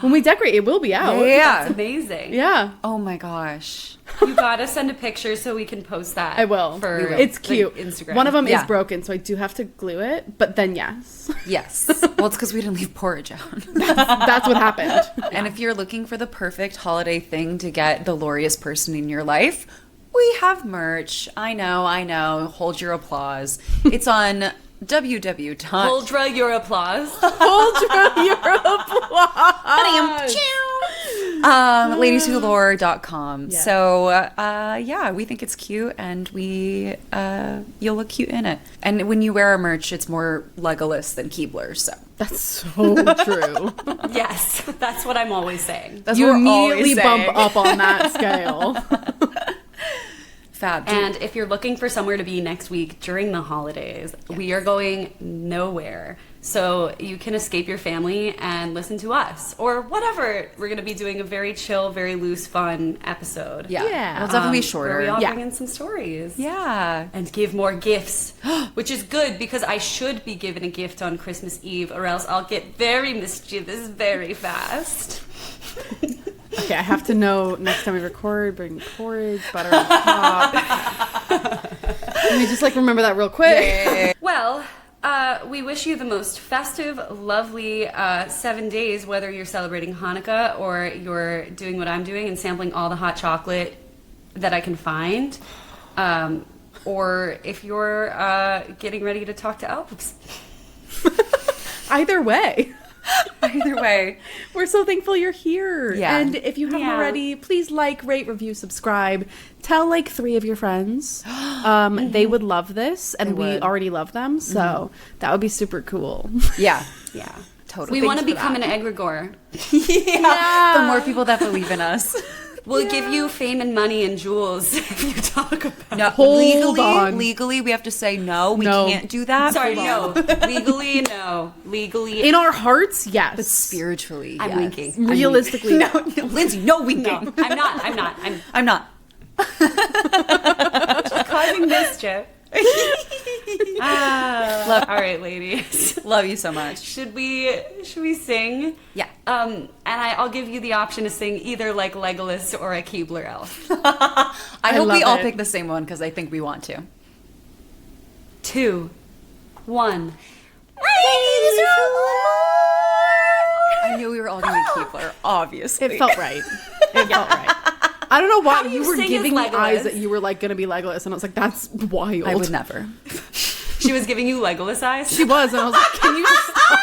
S3: When we decorate, it will be out.
S2: Yeah.
S1: That's amazing.
S3: Yeah.
S2: Oh my gosh.
S1: You gotta send a picture so we can post that.
S3: I will.
S1: For
S2: We will.
S3: It's
S1: the
S3: cute.
S1: Instagram.
S3: One of them
S2: Yeah.
S3: is broken, so I do have to glue it. But then, yes,
S2: Yes. Well, it's because we didn't leave porridge out.
S3: that's what happened.
S2: And if you're looking for the perfect holiday thing to get the glorious person in your life, we have merch. I know. Hold your applause. It's on www.
S1: Holdra your applause.
S3: Hold your applause.
S2: ladieswholore.com.
S3: Yeah.
S2: So, yeah, we think it's cute and you'll look cute in it. And when you wear our merch, it's more Legolas than Keebler, so.
S3: That's so true.
S1: Yes, that's what I'm always saying.
S2: That's
S3: You
S2: what we're always
S3: immediately bump
S2: saying.
S3: up on that scale.
S2: Fab.
S1: And if you're looking for somewhere to be next week during the holidays, we are going nowhere. So you can escape your family and listen to us or whatever. We're going to be doing a very chill, very loose, fun episode.
S2: Yeah.
S3: Yeah.
S2: It'll definitely be
S1: Where
S2: shorter.
S1: we all
S3: Yeah.
S1: bring in some stories.
S2: Yeah.
S1: And give more gifts, which is good because I should be given a gift on Christmas Eve or else I'll get very mischievous very fast.
S3: Okay, I have to know next time we record, bring porridge, butter on top. Let me just remember that real quick.
S1: Well, we wish you the most festive, lovely 7 days, whether you're celebrating Hanukkah or you're doing what I'm doing and sampling all the hot chocolate that I can find. Or if you're getting ready to talk to elves.
S3: Either way.
S2: Either way.
S3: We're so thankful you're here.
S2: Yeah.
S3: And if you haven't already, please like, rate, review, subscribe. Tell like 3 of your friends. They would love this, and we
S2: would.
S3: already love them, so that would be super cool.
S2: Yeah.
S1: Yeah.
S2: Totally.
S1: We want to
S2: Thanks for
S1: become
S2: that.
S1: an egregore.
S2: Yeah. The more people that believe in us.
S1: We'll give you fame and money and jewels if you talk about
S2: No,
S3: Hold on.
S2: legally, we have to say no. We
S3: No.
S2: can't do that.
S1: Sorry, no. Legally, no. Legally,
S3: In our hearts, yes.
S2: But spiritually,
S1: I'm
S2: yes.
S1: winking.
S3: Realistically, no.
S2: No, Lindsay, no winking.
S1: No, I'm not.
S2: I'm not.
S1: Causing mischief. All right, ladies.
S2: Love you so much.
S1: Should we sing?
S2: Yeah.
S1: And I'll give you the option to sing either like Legolas or a Keebler Elf.
S2: I hope we
S3: love
S2: all
S3: it.
S2: pick the same one because I think we want to.
S1: 2, 1.
S2: I knew we were all going to be Keebler, obviously.
S3: It felt right. It felt right. I don't know why
S1: How do
S3: you
S1: you
S3: were
S1: sing as
S3: giving me
S1: Legolas?
S3: eyes that you were like gonna be Legolas, and I was like, that's wild.
S2: I would never.
S1: She was giving you Legolas eyes.
S3: She was, and I was like, can you stop?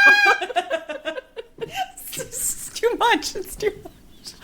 S2: It's too much. It's too much.